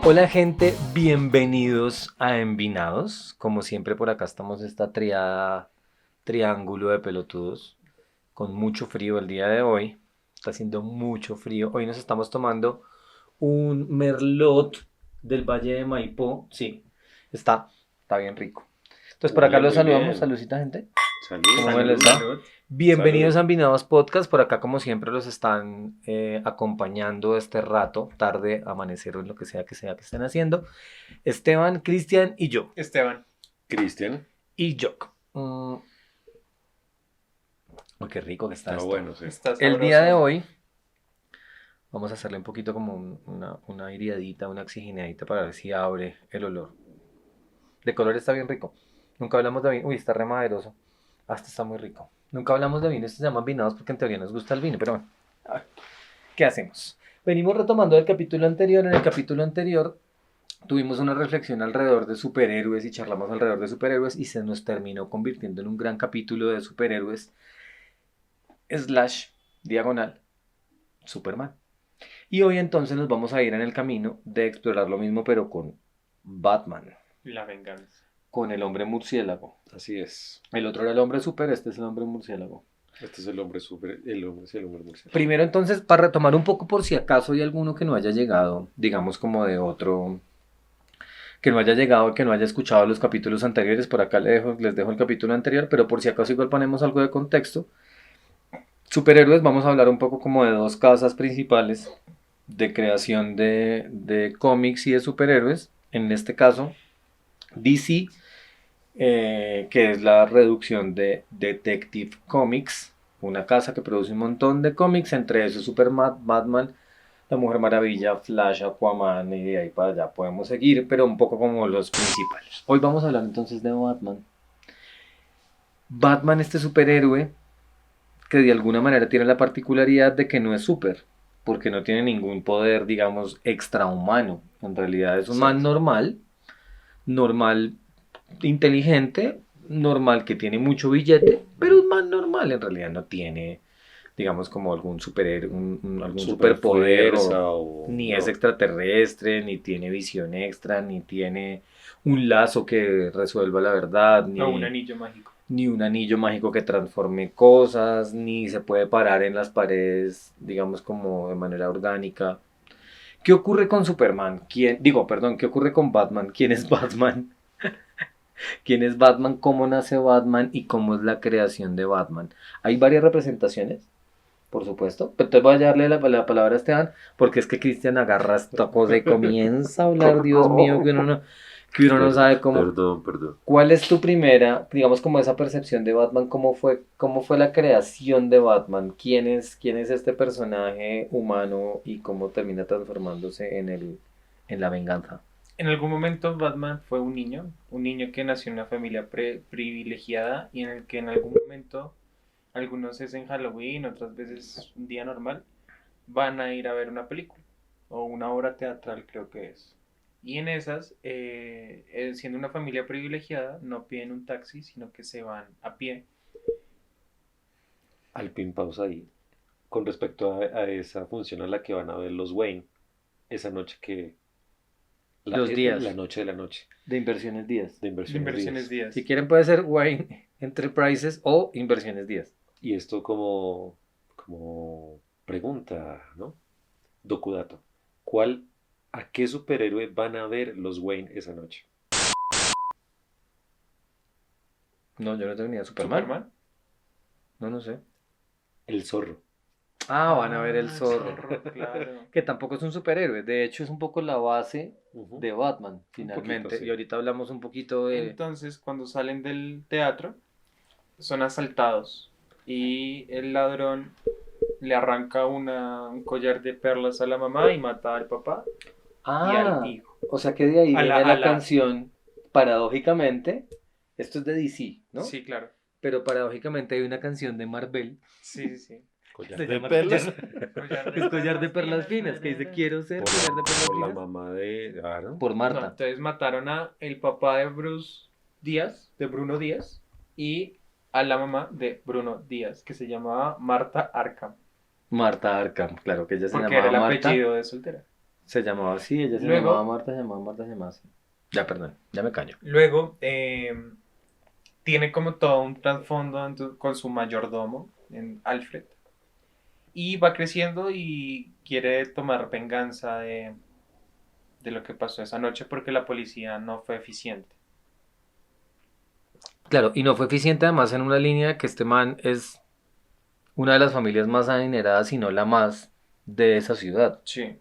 Hola gente, bienvenidos a Envinados. Como siempre por acá estamos esta triángulo de pelotudos con mucho frío el día de hoy. Está haciendo mucho frío. Hoy nos estamos tomando un merlot del Valle de Maipó. Sí, está bien rico. Entonces por acá Muy los bien, saludamos. muy bien. Saludcita gente. Salud. ¿Cómo Salud. les va? Salud. Bienvenidos Salud. a Envinados Podcast. Por acá, como siempre, los están acompañando este rato, tarde, amanecer o lo que sea que estén haciendo. Esteban, Cristian y yo. Esteban. Cristian. Y Jock. Oh, qué rico que está Está esto. bueno, sí. Está El día de sabroso. hoy vamos a hacerle un poquito como una iriadita, una oxigenadita para ver si abre el olor. De color está bien rico. Nunca hablamos de vino. Uy, está re maderoso. Hasta está muy rico. Nunca hablamos de vino. Estos se llaman vinados porque en teoría nos gusta el vino. Pero bueno, ¿qué hacemos? Venimos retomando el capítulo anterior. En el capítulo anterior tuvimos una reflexión alrededor de superhéroes y charlamos alrededor de superhéroes y se nos terminó convirtiendo en un gran capítulo de superhéroes / diagonal Superman. Y hoy entonces nos vamos a ir en el camino de explorar lo mismo pero con Batman, La venganza. con el hombre murciélago. Así es. El otro era el hombre super, este es el hombre murciélago. Este es el hombre super, el hombre murciélago. Primero entonces, para retomar un poco por si acaso hay alguno que no haya llegado, digamos como de otro, que no haya llegado, que no haya escuchado los capítulos anteriores, por acá les dejo el capítulo anterior, pero por si acaso igual ponemos algo de contexto. Superhéroes, vamos a hablar un poco como de dos casas principales de creación de cómics y de superhéroes. En este caso, DC, que es la reducción de Detective Comics, una casa que produce un montón de cómics, entre esos Superman, Batman, La Mujer Maravilla, Flash, Aquaman, y de ahí para allá podemos seguir, pero un poco como los principales. Hoy vamos a hablar entonces de Batman. Batman, este superhéroe, que de alguna manera tiene la particularidad de que no es super, porque no tiene ningún poder, digamos, extrahumano. En realidad es un man normal, inteligente, normal, que tiene mucho billete, pero un man normal en realidad no tiene, digamos, como algún superhéroe, algún superpoder, ni es extraterrestre, ni tiene visión extra, ni tiene un lazo que resuelva la verdad, O un anillo mágico. ni un anillo mágico que transforme cosas, ni se puede parar en las paredes, digamos, como de manera orgánica. ¿Qué ocurre con Superman? ¿Qué ocurre con Batman? ¿Quién es Batman? ¿Quién es Batman? ¿Cómo nace Batman? ¿Y cómo es la creación de Batman? Hay varias representaciones, por supuesto. Pero entonces voy a darle la palabra a Esteban, porque es que Cristian agarra esta cosa y comienza a hablar, Dios mío, que uno no sabe cómo. Perdón. ¿Cuál es tu primera, digamos, como esa percepción de Batman? ¿Cómo fue la creación de Batman? ¿Quién es este personaje humano y cómo termina transformándose en la venganza? En algún momento Batman fue un niño que nació en una familia privilegiada y en el que en algún momento, algunos es en Halloween, otras veces un día normal, van a ir a ver una película o una obra teatral creo que es. Y en esas, siendo una familia privilegiada, no piden un taxi, sino que se van a pie. Al pin pausa ahí. Con respecto a esa función a la que van a ver los Wayne, esa noche que... Los días. La noche de la noche. De Inversiones Díaz. De Inversiones Díaz. Si quieren puede ser Wayne Enterprises o Inversiones Díaz. Y esto como pregunta, ¿no? Dokudato. ¿A qué superhéroe van a ver los Wayne esa noche? No, yo no tengo ni idea. ¿Superman? ¿Superman? No sé. El Zorro. Ah, van a ver el Zorro. Claro. Que tampoco es un superhéroe. De hecho, es un poco la base Ujú. de Batman, finalmente. poquito, sí. Y ahorita hablamos un poquito de... Entonces, cuando salen del teatro, son asaltados y el ladrón le arranca un collar de perlas a la mamá y mata al papá y al hijo. O sea que de ahí A viene la- la a la- canción, paradójicamente, esto es de DC, ¿no? Sí, claro. Pero paradójicamente hay una canción de Marvel Sí. Collar Se de llama perlas. Es collar de perlas finas, que dice quiero ser collar de perlas Por la finas. mamá de... Claro. Por No, Marta. entonces mataron a el papá de Bruno Díaz y a la mamá de Bruno Díaz, que se llamaba Marta Arkham, Marta Arkham, claro que ella se porque era llamaba el Marta. apellido de soltera. Se llamaba así, ella se llamaba Luego, Marta, se llamaba Marta, se llamaba así. Ya, perdón, ya me callo. luego tiene como todo un trasfondo con su mayordomo, en Alfred, y va creciendo y quiere tomar venganza de lo que pasó esa noche porque la policía no fue eficiente. Claro, y no fue eficiente además en una línea que este man es una de las familias más adineradas, si no la más, de esa ciudad. Sí,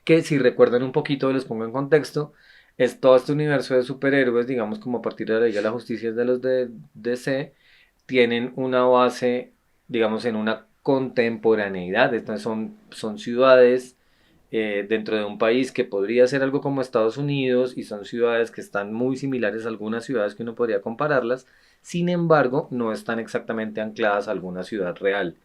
Que si recuerdan un poquito, les pongo en contexto, es todo este universo de superhéroes, digamos como a partir de la Liga de la Justicia de los de DC, tienen una base, digamos, en una contemporaneidad. Estas son ciudades dentro de un país que podría ser algo como Estados Unidos y son ciudades que están muy similares a algunas ciudades que uno podría compararlas, sin embargo, no están exactamente ancladas a alguna ciudad real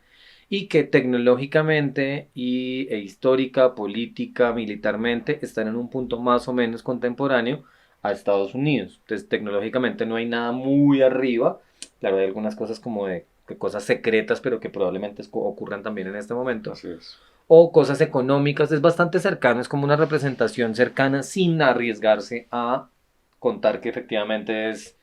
y que tecnológicamente e histórica, política, militarmente están en un punto más o menos contemporáneo a Estados Unidos. Entonces, tecnológicamente no hay nada muy arriba. Claro, hay algunas cosas como de cosas secretas, pero que probablemente ocurran también en este momento. Así es. O cosas económicas, es bastante cercano, es como una representación cercana sin arriesgarse a contar que efectivamente es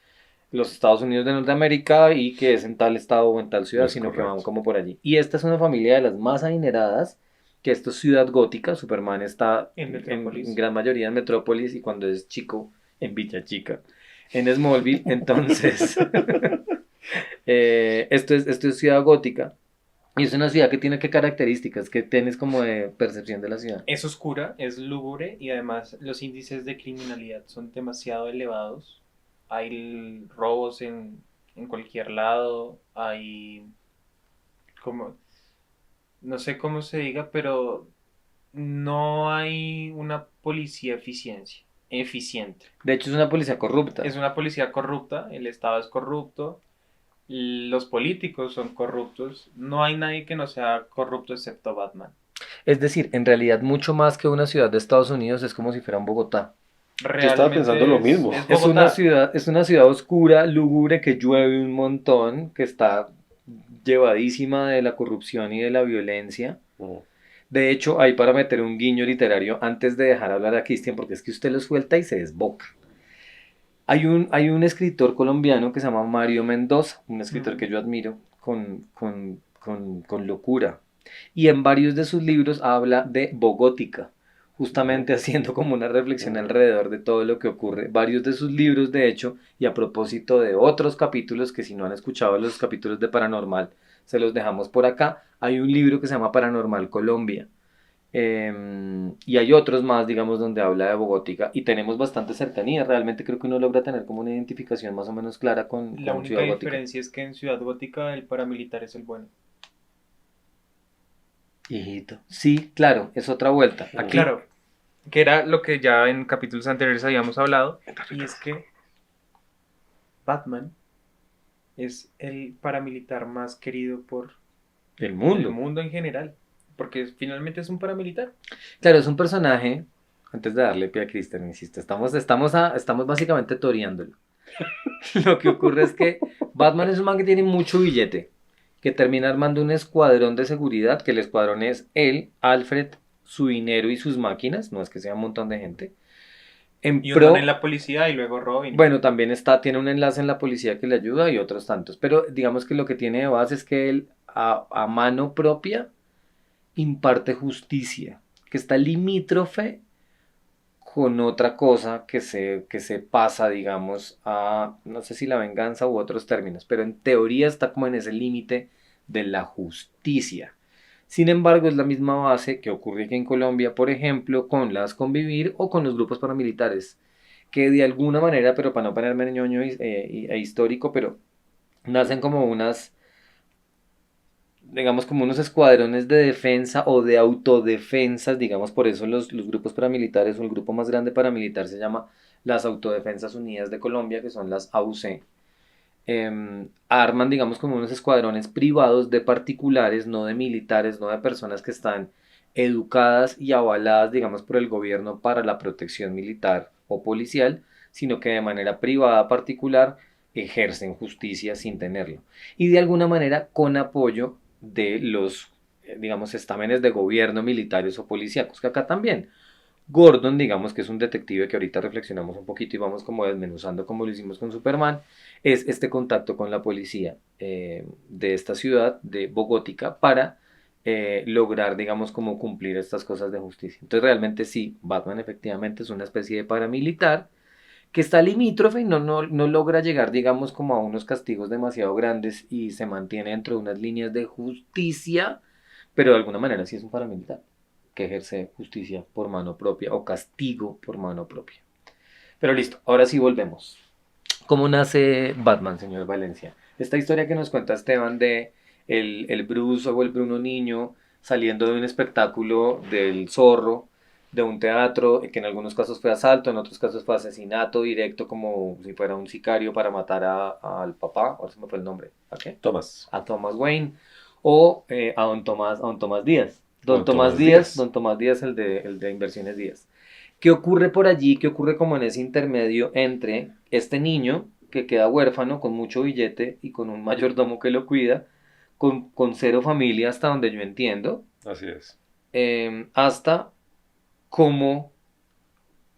los Estados Unidos de Norteamérica y que es en tal estado o en tal ciudad, Es sino que van correcto. como por allí. Y esta es una familia de las más adineradas, que esto es ciudad gótica, Superman está en en Metrópolis. gran mayoría en Metrópolis y cuando es chico en Villa Chica, en Smallville, entonces esto es ciudad gótica. Y es una ciudad que tiene qué características, que tienes como de percepción de la ciudad. Es oscura, es lúgubre y además los índices de criminalidad son demasiado elevados. Hay robos en cualquier lado, hay como, no sé cómo se diga, pero no hay una policía eficiente. De hecho, es una policía corrupta. Es una policía corrupta, el Estado es corrupto, los políticos son corruptos, no hay nadie que no sea corrupto excepto Batman. Es decir, en realidad mucho más que una ciudad de Estados Unidos es como si fuera un Bogotá. Yo estaba pensando Realmente lo mismo. es Bogotá. Es una ciudad oscura, lúgubre, que llueve un montón, que está llevadísima de la corrupción y de la violencia. Mm. De hecho, hay para meter un guiño literario antes de dejar hablar a Cristian, porque es que usted lo suelta y se desboca. Hay un escritor colombiano que se llama Mario Mendoza, un escritor que yo admiro con locura. Y en varios de sus libros habla de Bogótica, justamente haciendo como una reflexión Mm. alrededor de todo lo que ocurre. Varios de sus libros, de hecho, y a propósito de otros capítulos, que si no han escuchado los capítulos de Paranormal, se los dejamos por acá. Hay un libro que se llama Paranormal Colombia. Y hay otros más, digamos, donde habla de Bogótica y tenemos bastante cercanía. Realmente creo que uno logra tener como una identificación más o menos clara La con única Ciudad Gótica. diferencia es que en Ciudad Gótica el paramilitar es el bueno. Hijito. Sí, claro, es otra vuelta. Mm. Aquí, Claro, que era lo que ya en capítulos anteriores habíamos hablado, y es que Batman es el paramilitar más querido por el el mundo. mundo en general, porque finalmente es un paramilitar. Claro, es un personaje. Antes de darle pie a Cristian, insisto, estamos básicamente toreándolo. Lo que ocurre es que Batman es un man que tiene mucho billete, que termina armando un escuadrón de seguridad, que el escuadrón es él, Alfred, su dinero y sus máquinas, no es que sea un montón de gente, en Y un man en pro, la policía y luego Robin. bueno, también tiene un enlace en la policía que le ayuda y otros tantos, pero digamos que lo que tiene de base es que él a mano propia imparte justicia, que está limítrofe con otra cosa que se pasa, digamos, a, no sé si la venganza u otros términos, pero en teoría está como en ese límite de la justicia. Sin embargo, es la misma base que ocurre aquí en Colombia, por ejemplo, con las Convivir o con los grupos paramilitares, que de alguna manera, pero para no ponerme ñoño histórico, pero nacen como unas, digamos, como unos escuadrones de defensa o de autodefensas, digamos, por eso los grupos paramilitares o el grupo más grande paramilitar se llama las Autodefensas Unidas de Colombia, que son las AUC. Arman, digamos, como unos escuadrones privados de particulares, no de militares, no de personas que están educadas y avaladas, digamos, por el gobierno para la protección militar o policial, sino que de manera privada, particular, ejercen justicia sin tenerlo. Y de alguna manera con apoyo de los, digamos, estámenes de gobierno militares o policíacos, que acá también. Gordon, digamos que es un detective que ahorita reflexionamos un poquito y vamos como desmenuzando como lo hicimos con Superman, es este contacto con la policía de esta ciudad, de Bogótica, para lograr, digamos, como cumplir estas cosas de justicia. Entonces realmente sí, Batman efectivamente es una especie de paramilitar que está limítrofe y no logra llegar, digamos, como a unos castigos demasiado grandes y se mantiene dentro de unas líneas de justicia, pero de alguna manera sí es un paramilitar que ejerce justicia por mano propia o castigo por mano propia. Pero listo, ahora sí volvemos. ¿Cómo nace Batman, señor Valencia? Esta historia que nos cuenta Esteban de el Bruce o el Bruno niño saliendo de un espectáculo del Zorro, de un teatro, que en algunos casos fue asalto, en otros casos fue asesinato directo, como si fuera un sicario para matar al papá, ahora se me fue el nombre, ¿a qué? Thomas. A Thomas Wayne, o a don Tomás Díaz. Don Tomás Díaz. Don Tomás Díaz, el de Inversiones Díaz. ¿Qué ocurre por allí? ¿Qué ocurre como en ese intermedio entre este niño que queda huérfano con mucho billete y con un mayordomo que lo cuida, con cero familia hasta donde yo entiendo, Así es. hasta cómo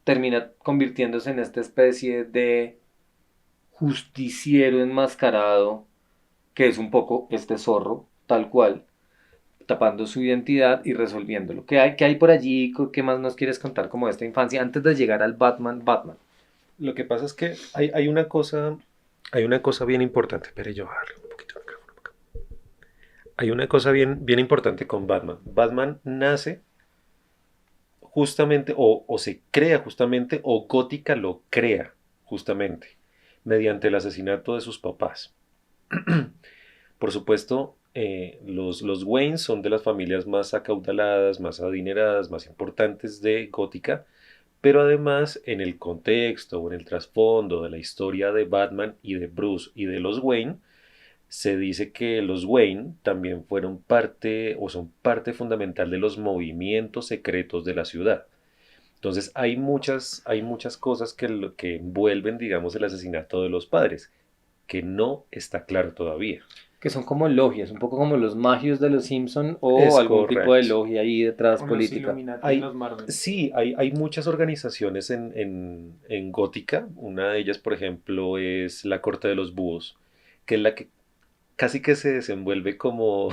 termina convirtiéndose en esta especie de justiciero enmascarado, que es un poco este zorro, tal cual, tapando su identidad y resolviéndolo? Qué hay por allí? ¿Qué más nos quieres contar como de esta infancia antes de llegar al Batman? Batman. Lo que pasa es que hay una cosa bien importante. Espere yo bajarle un poquito el micrófono acá. Hay una cosa bien importante con Batman. Batman nace justamente, o se crea justamente, o Gótica lo crea justamente, mediante el asesinato de sus papás. Por supuesto, los Wayne son de las familias más acaudaladas, más adineradas, más importantes de Gótica, pero además en el contexto o en el trasfondo de la historia de Batman y de Bruce y de los Wayne, se dice que los Wayne también fueron parte o son parte fundamental de los movimientos secretos de la ciudad. Entonces hay muchas cosas que envuelven, digamos, el asesinato de los padres, que no está claro todavía. Que son como logias, un poco como los magios de los Simpson o Es algún tipo de correcto. logia ahí detrás Con los política. Illuminati y Hay, los Marvel. sí, hay muchas organizaciones en Gótica. Una de ellas, por ejemplo, es la Corte de los Búhos, que es la que casi que se desenvuelve como,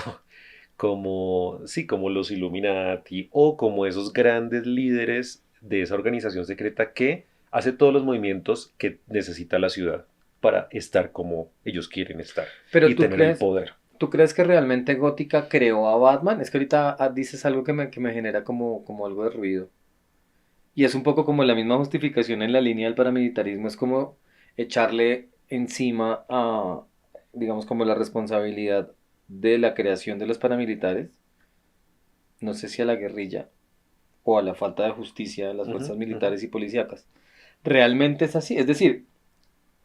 sí, como los Illuminati o como esos grandes líderes de esa organización secreta que hace todos los movimientos que necesita la ciudad para estar como ellos quieren estar Pero y tener el poder. ¿tú crees que realmente Gótica creó a Batman? Es que ahorita dices algo que me genera como algo de ruido. Y es un poco como la misma justificación en la línea del paramilitarismo, es como echarle encima a, digamos, como la responsabilidad de la creación de los paramilitares, no sé si a la guerrilla o a la falta de justicia de las Ujú, fuerzas ujú. militares y policíacas. Realmente es así, es decir,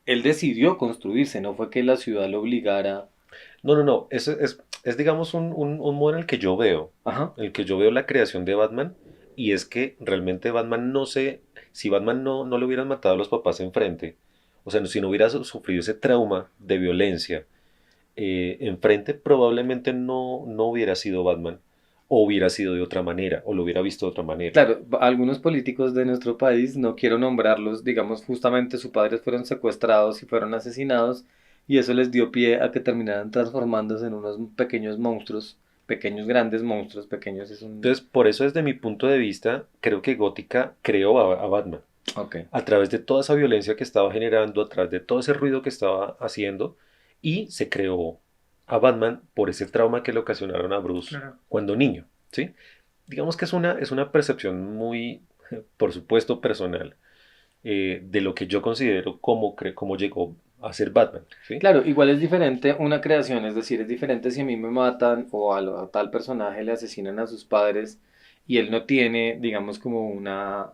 él decidió construirse, no fue que la ciudad lo obligara. No. Es digamos, un modo en Ajá. el que yo veo la creación de Batman, y es que realmente Batman no sé, si Batman no le hubieran matado a los papás enfrente, o sea, si no hubiera sufrido ese trauma de violencia enfrente, probablemente no hubiera sido Batman, o hubiera sido de otra manera, o lo hubiera visto de otra manera. Claro, algunos políticos de nuestro país, no quiero nombrarlos, digamos, justamente sus padres fueron secuestrados y fueron asesinados y eso les dio pie a que terminaran transformándose en unos pequeños monstruos, pequeños grandes monstruos, pequeños es un... Entonces, por eso desde mi punto de vista, creo que Gótica creó a Batman. Ok. A través de toda esa violencia que estaba generando, a través de todo ese ruido que estaba haciendo, y se creó a Batman por ese trauma que le ocasionaron a Bruce Claro. cuando niño, ¿sí? Digamos que es una percepción muy, por supuesto, personal, de lo que yo considero como llegó a ser Batman, ¿sí? Claro, igual es diferente una creación, es decir, es diferente si a mí me matan o a tal personaje le asesinan a sus padres y él no tiene, digamos, como una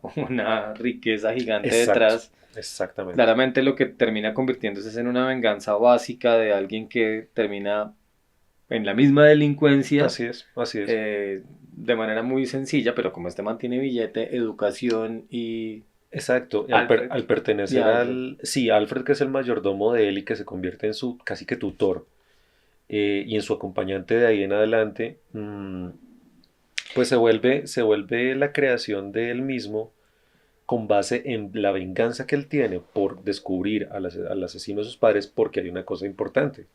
riqueza gigante Exacto, detrás. exactamente. Claramente lo que termina convirtiéndose es en una venganza básica de alguien que termina en la misma delincuencia Así es, así es. de manera muy sencilla, pero como este man tiene billete, educación y Exacto, y Alfred. al Y pertenecer Alfred. al... Sí, Alfred, que es el mayordomo de él y que se convierte en su casi que tutor, y en su acompañante de ahí en adelante, pues se vuelve la creación de él mismo con base en la venganza que él tiene por descubrir al asesino de sus padres, porque hay una cosa importante.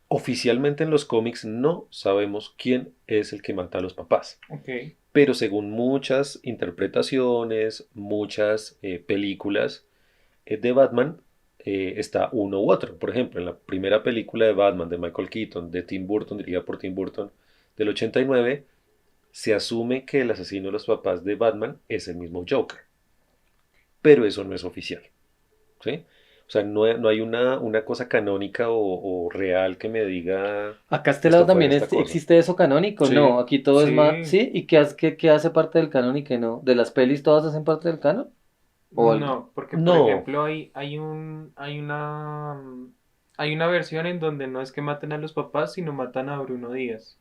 Oficialmente en los cómics no sabemos quién es el que mata a los papás, Ok. pero según muchas interpretaciones, muchas películas de Batman, está uno u otro. Por ejemplo, en la primera película de Batman de Michael Keaton, de Tim Burton, dirigida por Tim Burton, del 89, se asume que el asesino de los papás de Batman es el mismo Joker, pero eso no es oficial, ¿sí? O sea, no hay una cosa canónica o real que me diga Acá a este lado esto fue también esta cosa. existe eso canónico, Sí, no, aquí todo es más, Sí. ¿sí? ¿Y qué hace parte del canon y qué no? ¿De las pelis todas hacen parte del canon? ¿O algo? No, porque por no, ejemplo hay una versión en donde no es que maten a los papás, sino matan a Bruno Díaz.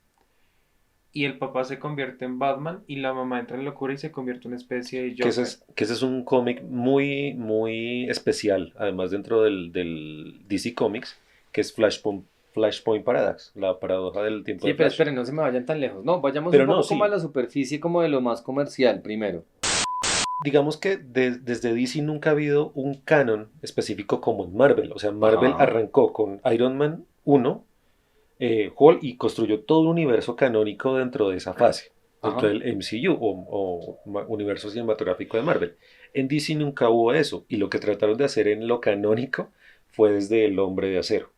Y el papá se convierte en Batman y la mamá entra en locura y se convierte en una especie de Joker. que ese es un cómic muy, muy especial, además dentro del DC Comics, que es Flashpoint Paradox, la paradoja del tiempo Sí, de pero Flash. esperen, no se me vayan tan lejos. No, vayamos un Pero no, poco como a sí, la superficie, como de lo más comercial primero. digamos que desde DC nunca ha habido un canon específico como en Marvel. O sea, Marvel Ajá, arrancó con Iron Man 1, Hulk, y construyó todo un universo canónico dentro de esa fase, dentro ajá. del MCU universo cinematográfico de Marvel. En DC nunca hubo eso, y lo que trataron de hacer en lo canónico fue desde El Hombre de Acero.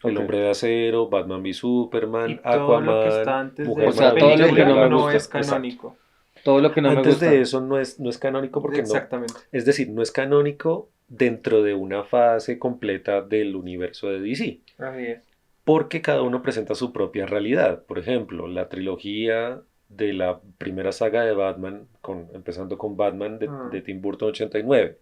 El Ok. Hombre de Acero, Batman v Y Superman, todo lo que está Aquaman, antes de O Mujer esa sea, todo lo que Maravilla, no película me la no gusta. es bruja, exacto. canónico. Todo lo que no me Antes de gusta. eso no es canónico porque no, Exactamente. es decir, no es canónico dentro de una fase completa del universo de DC, Así es. porque cada uno presenta su propia realidad. Por ejemplo, la trilogía de la primera saga de Batman, empezando con Batman Ah, de Tim Burton 89,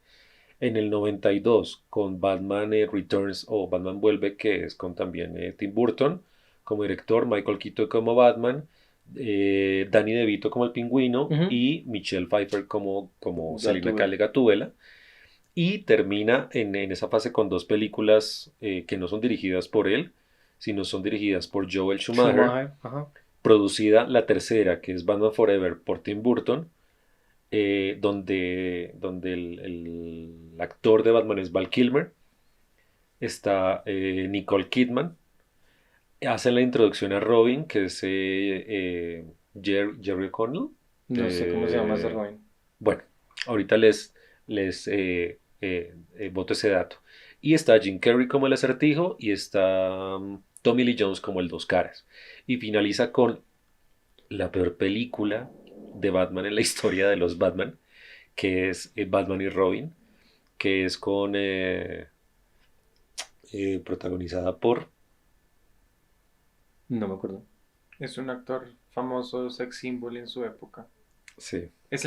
en el 92 con Batman Returns o Batman Vuelve, que es con también Tim Burton como director, Michael Keaton como Batman, Danny DeVito como el Pingüino Ujú. y Michelle Pfeiffer como Selina Gatúbela. Kyle Gatúbela. Y termina en esa fase con dos películas que no son dirigidas por él, sino son dirigidas por Joel Schumacher, Schumacher. Ajá. producida la tercera, que es Batman Forever por Tim Burton, donde el actor de Batman es Val Kilmer, está Nicole Kidman, hace la introducción a Robin, que es Jerry O'Connell. No sé cómo se llama ese Eh, Robin. bueno, ahorita les boto ese dato. Y está Jim Carrey como el acertijo y está Tommy Lee Jones como el dos caras. Y finaliza con la peor película de Batman en la historia de los Batman, que es Batman y Robin, que es protagonizada por... No me acuerdo. es un actor famoso, sex symbol en su época. Sí, ¿Es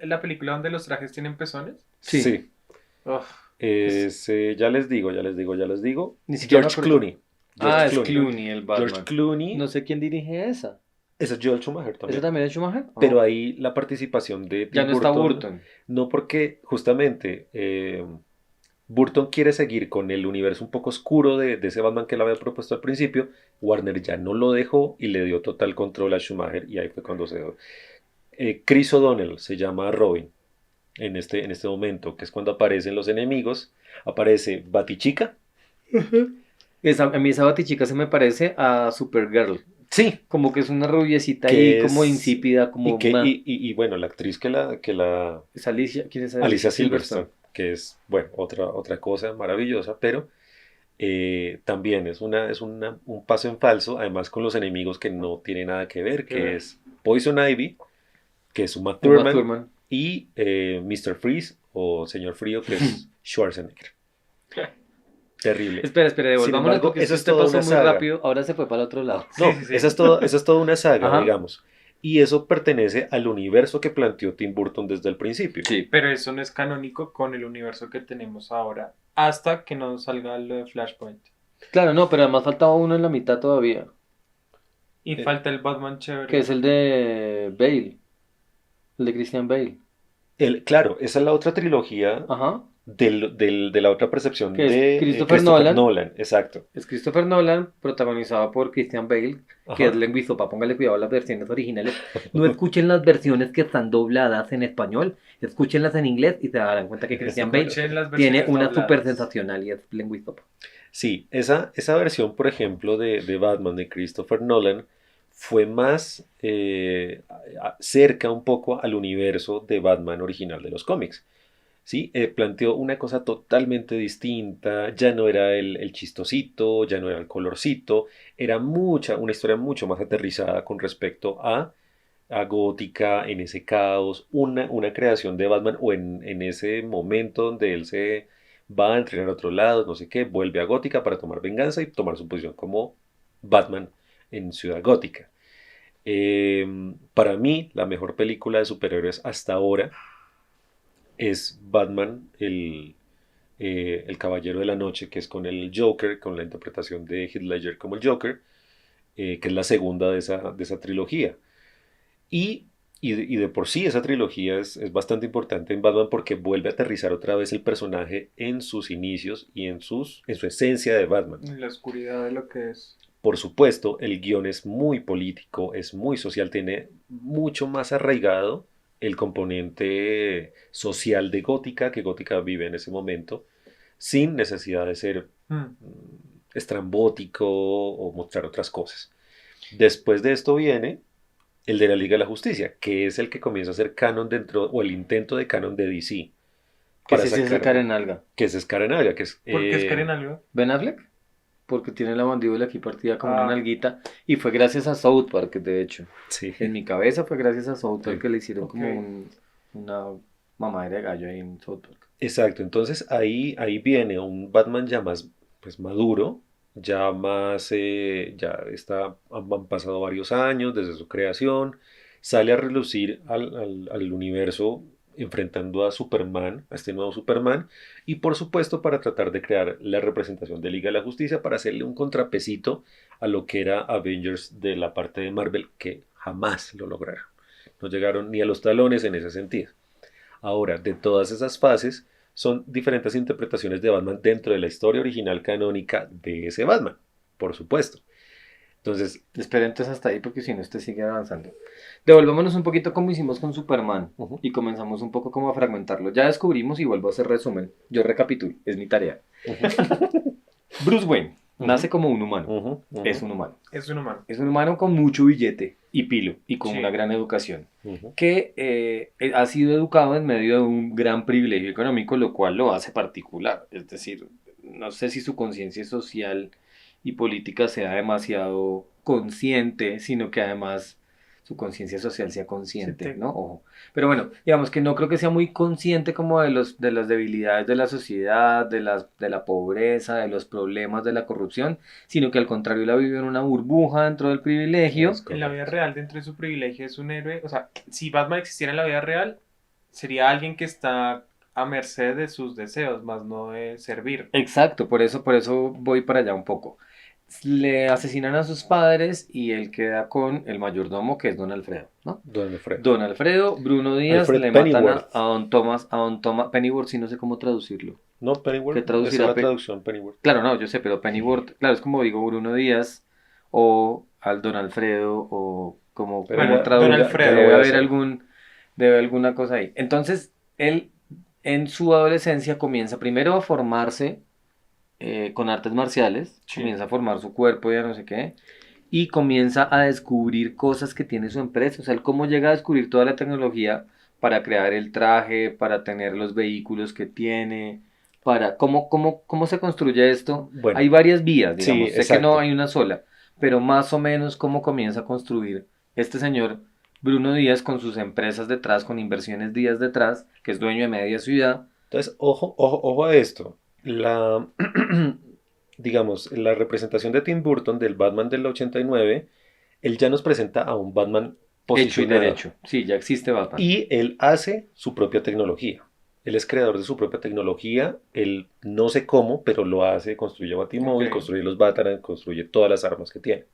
la película donde los trajes tienen pezones? Sí. sí, Uf, ya les digo, ya les digo, ya les digo. Ni siquiera me George acuerdo. Clooney. George Ah, es Clooney. Clooney, el George Batman. Clooney, No sé quién dirige esa. ese es Joel Schumacher ¿Esa también. también es Schumacher? Pero Oh. ahí la participación de Ya Tim no está Burton, Burton. no porque justamente Burton quiere seguir con el universo un poco oscuro de ese Batman que él había propuesto al principio. Warner ya no lo dejó y le dio total control a Schumacher y ahí fue cuando se dio. Chris O'Donnell se llama Robin en este momento, que es cuando aparecen los enemigos. Aparece Batichica. A mí esa batichica se me parece a Supergirl. Sí, Como que es una rubiecita ahí, que como es... insípida, como... Y bueno, la actriz que la ¿Es Alicia? ¿Quién es Alicia Alicia Silverstone? Silverstone, que es, bueno, otra cosa maravillosa, pero también un paso en falso, además con los enemigos que no tienen nada que ver, qué que ver. es Poison Ivy, que es Uma Uma Thurman, Thurman. y Mr. Freeze, o Señor Frío, que es Schwarzenegger. Terrible. Espera, Sin devolvámonos embargo, porque es eso que es usted toda pasó una muy saga. rápido, ahora se fue para el otro lado. No, Sí. esa es toda una saga, Ajá. digamos. Y eso pertenece al universo que planteó Tim Burton desde el principio. Sí. Pero eso no es canónico con el universo que tenemos ahora, hasta que nos salga lo de Flashpoint. Claro, no, pero además faltaba uno en la mitad todavía, Y Eh, falta el Batman que chévere. es el de Bale, el de Christian Bale. Claro, esa es la otra trilogía Ajá. de la otra percepción Que es de Christopher Christopher Nolan. Nolan, exacto. Es Christopher Nolan, protagonizado por Christian Bale, que es Ajá. lengüizopa. Póngale cuidado a las versiones originales. No escuchen las versiones que están dobladas en español, escúchenlas en inglés y se darán cuenta que Christian Bale Escuchen las tiene versiones una super dobladas. sensacionalidad lengüizopa. Sí, esa versión, por ejemplo, de Batman de Christopher Nolan fue más cerca un poco al universo de Batman original de los cómics. ¿Sí? Planteó una cosa totalmente distinta, ya no era el chistosito, ya no era el colorcito, era una historia mucho más aterrizada con respecto a Gótica, en ese caos, una creación de Batman o en ese momento donde él se va a entrenar a otro lado, no sé qué, vuelve a Gótica para tomar venganza y tomar su posición como Batman en Ciudad Gótica. Para mí, la mejor película de superhéroes hasta ahora es Batman, el Caballero de la Noche, que es con el Joker, con la interpretación de Heath Ledger como el Joker, que es la segunda de esa trilogía. Y, y de por sí esa trilogía es bastante importante en Batman porque vuelve a aterrizar otra vez el personaje en sus inicios y en su esencia de Batman. En la oscuridad de lo que es. Por supuesto, el guión es muy político, es muy social, tiene mucho más arraigado el componente social de Gótica, que Gótica vive en ese momento, sin necesidad de ser Mm. estrambótico o mostrar otras cosas. Después de esto viene el de la Liga de la Justicia, que es el que comienza a ser canon dentro, o el intento de canon de DC, Que para sí se sacar, sacar en alga. que es Scaranalga, que es... ¿Por qué es Karen algo? ¿Ben Affleck? Porque tiene la mandíbula aquí partida como una Ah, nalguita. Y fue gracias a South Park, de hecho. sí, En mi cabeza fue gracias a South Park sí. que le hicieron ok. como una mamadera de gallo ahí en South Park. Exacto, entonces ahí viene un Batman ya más pues, maduro, ya más, han pasado varios años desde su creación, sale a relucir al universo enfrentando a Superman, a este nuevo Superman, y por supuesto para tratar de crear la representación de Liga de la Justicia, para hacerle un contrapesito a lo que era Avengers de la parte de Marvel, que jamás lo lograron. No llegaron ni a los talones en ese sentido. Ahora, de todas esas fases, son diferentes interpretaciones de Batman dentro de la historia original canónica de ese Batman, por supuesto. Entonces, Espera entonces hasta ahí porque si no este sigue avanzando. Devolvámonos un poquito como hicimos con Superman ujú, y comenzamos un poco como a fragmentarlo. Ya descubrimos y vuelvo a hacer resumen. Yo recapitulo, es mi tarea. ujú, Bruce Wayne nace ujú, como un humano. ujú, ujú, Es un humano. Es un humano. Es un humano con mucho billete y pilo y con Sí. una gran educación. ujú. Que ha sido educado en medio de un gran privilegio económico, lo cual lo hace particular. Es decir, no sé si su conciencia social y política sea demasiado consciente, sino que además su conciencia social sea consciente, Sí, te- ¿no? Ojo. Pero bueno, digamos que no creo que sea muy consciente como de las debilidades de la sociedad, de la pobreza, de los problemas de la corrupción, sino que al contrario la vive en una burbuja dentro del privilegio. Es En la vida correcto. real, dentro de su privilegio, es un héroe. O sea, si Batman existiera en la vida real, sería alguien que está a merced de sus deseos, más no de servir. Exacto, por eso voy para allá un poco. Le asesinan a sus padres y él queda con el mayordomo que es Don Alfredo, ¿no? Don Alfred. Don Alfredo, Bruno Díaz, Alfred le matan Pennyworth. a Don Thomas, Pennyworth, sí no sé cómo traducirlo. No, ¿Qué Pennyworth, esa es traducirá? la traducción, Pennyworth. Claro, no, yo sé, pero Pennyworth, claro, es como digo Bruno Díaz o al Don Alfredo o como, Pero Bueno, como Don ya Alfredo. lo debe voy a haber hacer. debe alguna cosa ahí. Entonces, él en su adolescencia comienza primero a formarse con artes marciales, Sí. comienza a formar su cuerpo y ya no sé qué, y comienza a descubrir cosas que tiene su empresa. O sea, él cómo llega a descubrir toda la tecnología para crear el traje, para tener los vehículos que tiene, para cómo se construye esto. Bueno, Hay varias vías, sí, digamos, sé que no exacto. hay una sola, pero más o menos cómo comienza a construir este señor Bruno Díaz con sus empresas detrás, con inversiones Díaz detrás, que es dueño de media ciudad. Entonces, ojo, ojo, ojo a esto. Digamos, la representación de Tim Burton del Batman del 89, él ya nos presenta a un Batman Hecho y posicionado. derecho. Sí, ya existe Batman. Y él hace su propia tecnología. Él es creador de su propia tecnología. Él no sé cómo, pero lo hace. Construye Batimóvil, Ok. construye los Batarang, construye todas las armas que tiene.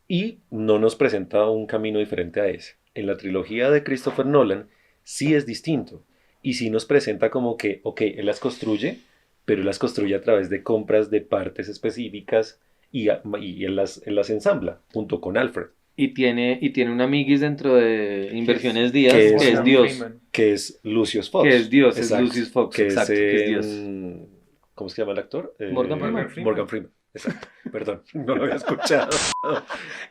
Y no nos presenta un camino diferente a ese. En la trilogía de Christopher Nolan sí es distinto. Y sí nos presenta como que, ok, él las construye, pero él las construye a través de compras de partes específicas y él las ensambla junto con Alfred, Y tiene un amiguis dentro de Que es Inversiones Díaz, que que es, es Morgan Dios. Freeman. que es Lucius Fox. Que es Dios, es Exacto. Lucius Fox, Que es, exacto, que es Dios. ¿cómo se llama el actor? Morgan Morgan Freeman. Freeman. Morgan Freeman, exacto. Perdón, no lo había escuchado.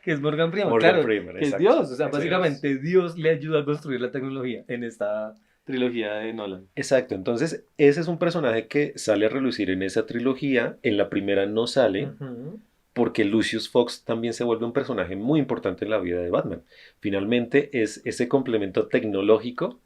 Que es Morgan Freeman, Morgan claro, Freeman, que es exacto. Dios. O sea, Es básicamente Dios le ayuda a construir la tecnología en esta trilogía de Nolan. Exacto, entonces ese es un personaje que sale a relucir en esa trilogía. En la primera no sale, Ujú. porque Lucius Fox también se vuelve un personaje muy importante en la vida de Batman. Finalmente es ese complemento tecnológico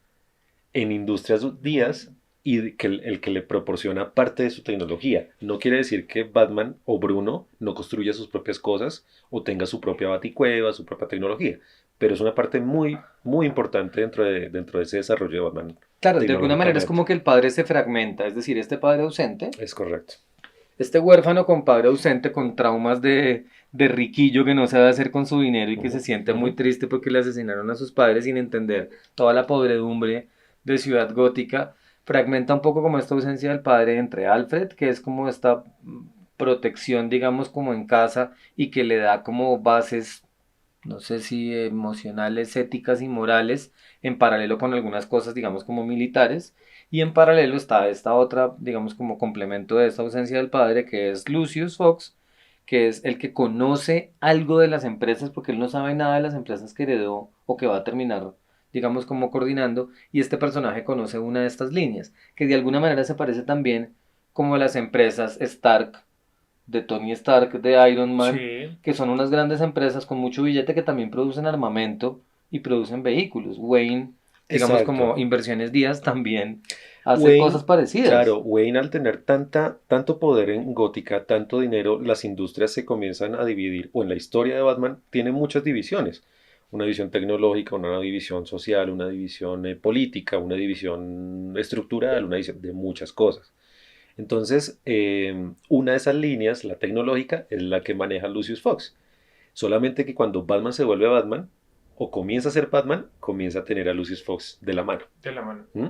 en Industrias Díaz y que el que le proporciona parte de su tecnología. No quiere decir que Batman o Bruno no construya sus propias cosas o tenga su propia baticueva, su propia tecnología, pero es una parte muy, muy importante dentro de ese desarrollo de Batman Claro, de alguna manera es tecnológicamente. como que el padre se fragmenta, es decir, este padre ausente, Es correcto. este huérfano con padre ausente, con traumas de riquillo que no sabe hacer con su dinero y que se Ujú, siente muy ujú. triste porque le asesinaron a sus padres sin entender toda la podredumbre de Ciudad Gótica, fragmenta un poco como esta ausencia del padre entre Alfred, que es como esta protección, digamos, como en casa y que le da como bases, no sé si emocionales, éticas y morales, en paralelo con algunas cosas, digamos, como militares, y en paralelo está esta otra, digamos, como complemento de esta ausencia del padre, que es Lucius Fox, que es el que conoce algo de las empresas, porque él no sabe nada de las empresas que heredó o que va a terminar, digamos, como coordinando, y este personaje conoce una de estas líneas, que de alguna manera se parece también como las empresas Stark de Tony Stark, de Iron Man, Sí. que son unas grandes empresas con mucho billete que también producen armamento y producen vehículos. Wayne, digamos Exacto. como Inversiones Díaz, también hace cosas Wayne, parecidas. claro, Wayne al tener tanto poder en Gótica, tanto dinero, las industrias se comienzan a dividir, o en la historia de Batman tiene muchas divisiones. Una división tecnológica, una división social, una división política, una división estructural, una división de muchas cosas. Entonces, una de esas líneas, la tecnológica, es la que maneja Lucius Fox. Solamente que cuando Batman se vuelve Batman, o comienza a ser Batman, comienza a tener a Lucius Fox de la mano. De la mano. ¿Mm?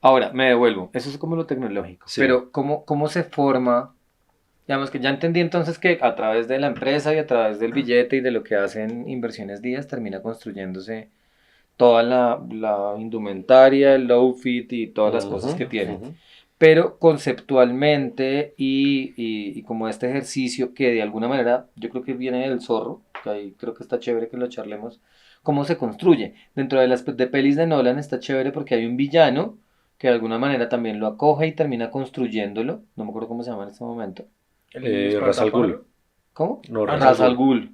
Ahora, me devuelvo, eso es como lo tecnológico, Sí. pero ¿cómo se forma? Digamos que ya entendí entonces que a través de la empresa y a través del billete y de lo que hacen Inversiones Díaz termina construyéndose toda la indumentaria, el outfit y todas las cosas que Ujú, tienen. ujú. Pero conceptualmente y como este ejercicio que de alguna manera yo creo que viene del Zorro, que ahí creo que está chévere que lo charlemos, cómo se construye. Dentro de las de pelis de Nolan está chévere porque hay un villano que de alguna manera también lo acoge y termina construyéndolo, no me acuerdo cómo se llama en este momento. El niño Ra's al Ghul. espantapájaro. ¿Cómo? No, Ah, Ra's no. al Ra's al Ghul.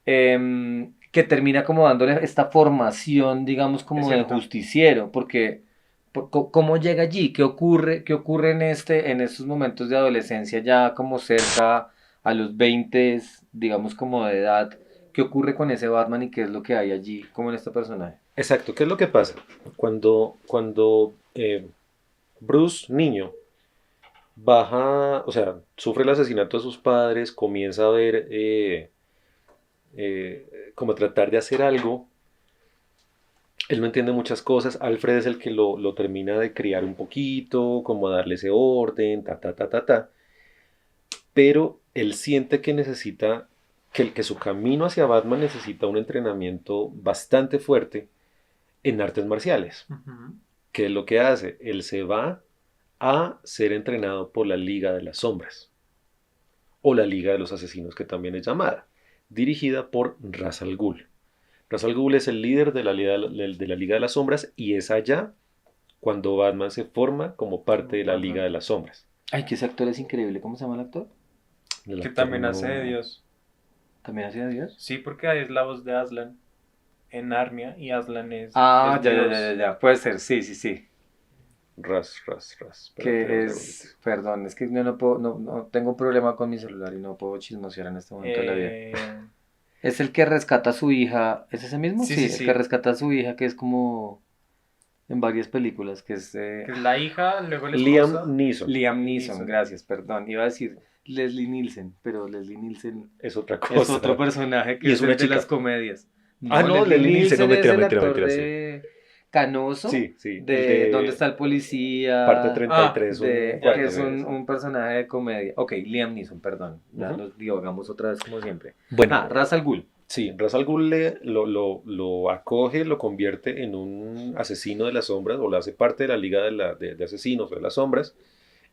Ghul. Que termina como dándole esta formación, digamos, Es como de cierto. justiciero, porque ¿cómo llega allí? ¿Qué ocurre en estos momentos de adolescencia ya como cerca a los 20, digamos como de edad? ¿Qué ocurre con ese Batman y qué es lo que hay allí como en este personaje? Exacto, ¿qué es lo que pasa? Cuando Bruce, niño, baja, o sea, sufre el asesinato de sus padres, comienza a ver como tratar de hacer algo. Él no entiende muchas cosas. Alfred es el que lo termina de criar un poquito, como a darle ese orden, ta, ta, ta, ta, ta. Pero él siente que necesita, que su camino hacia Batman necesita un entrenamiento bastante fuerte en artes marciales. Ujú. ¿Qué es lo que hace? Él se va a ser entrenado por la Liga de las Sombras, o la Liga de los Asesinos, que también es llamada, dirigida por Ra's al Ghul. Ra's al Ghul es el líder de la Liga de las Sombras y es allá cuando Batman se forma como parte de la Liga de las Sombras. Ay, que ese actor es increíble. ¿Cómo se llama el actor? El Que actor también no- hace de Dios. ¿También hacía Dios? Sí, porque ahí es la voz de Aslan en Narnia y Aslan es Ah, ya, ya, Dios. ya, ya, ya. Puede ser, sí, sí, sí. Ras. Espérate un Que segundito. es, perdón, es que yo no puedo, no tengo un problema con mi celular y no puedo chismosear en este momento de la vida. Eh, Es el que rescata a su hija, ¿es ese mismo? Sí, Sí, sí, el sí. que rescata a su hija, que es como en varias películas, que es que es la hija, luego la Liam esposa. Neeson Liam Neeson. Neeson, gracias, perdón. Iba a decir Leslie Nielsen, pero Leslie Nielsen es otra cosa. es otro personaje que Y es es una el de chica. las comedias. Ah, no, Leslie Nielsen, no, es mentira, el mentira, actor mentira, sí. canoso Sí, sí. de dónde está el policía, Parte 33, que ya, es ya. un personaje de comedia. Ok, Liam Neeson, perdón. Ya Ujú. nos divagamos otra vez como siempre. Bueno, Ra's al Ghul. sí, Ra's al Ghul lo acoge, lo convierte en un asesino de las sombras, o lo hace parte de la liga de asesinos de las sombras,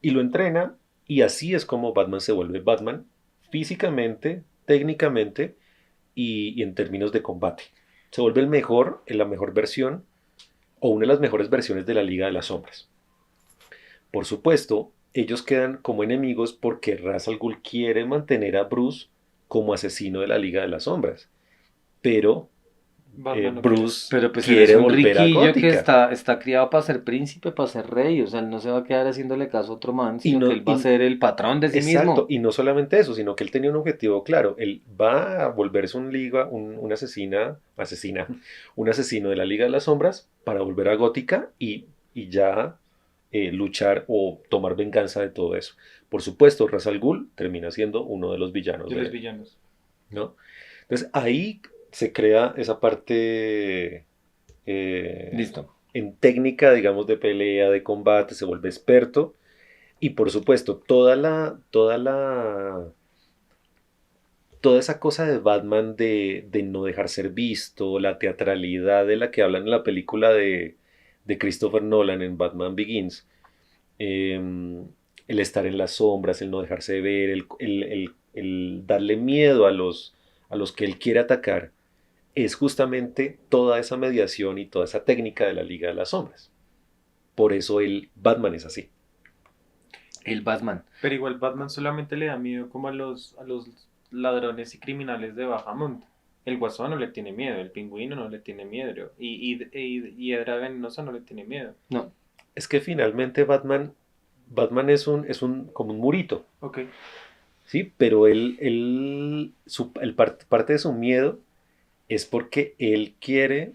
y lo entrena, y así es como Batman se vuelve Batman, físicamente, técnicamente y en términos de combate. Se vuelve el mejor, en la mejor versión, o una de las mejores versiones de la Liga de las Sombras. Por supuesto, ellos quedan como enemigos porque Ra's al Ghul quiere mantener a Bruce como asesino de la Liga de las Sombras. Pero Batman no quiere. Bruce Pero pues él es quiere un volver a riquillo que Gótica. está criado para ser príncipe, para ser rey. O sea, él no se va a quedar haciéndole caso a otro man, Y sino que no, él va a ser el patrón de sí exacto, mismo. y no solamente eso, sino que él tenía un objetivo claro. Él va a volverse un asesino de la Liga de las Sombras para volver a Gótica y ya luchar o tomar venganza de todo eso. Por supuesto, Ra's al Ghul termina siendo uno de los villanos De de los él, villanos. ¿no? Entonces ahí se crea esa parte Listo. en técnica, digamos, de pelea, de combate, se vuelve experto y por supuesto toda esa cosa de Batman de no dejar ser visto, la teatralidad de la que hablan en la película de Christopher Nolan en Batman Begins, el estar en las sombras, el no dejarse ver, el darle miedo a los que él quiere atacar, es justamente toda esa mediación y toda esa técnica de la Liga de las Sombras. Por eso el Batman es así. El Batman. Pero igual Batman solamente le da miedo como a los ladrones y criminales de baja monta. El Guasón no le tiene miedo, el Pingüino no le tiene miedo, y Hiedra Venenosa no le tiene miedo. No. Es que finalmente Batman es como un murito, Ok. ¿sí? Pero parte de su miedo es porque él quiere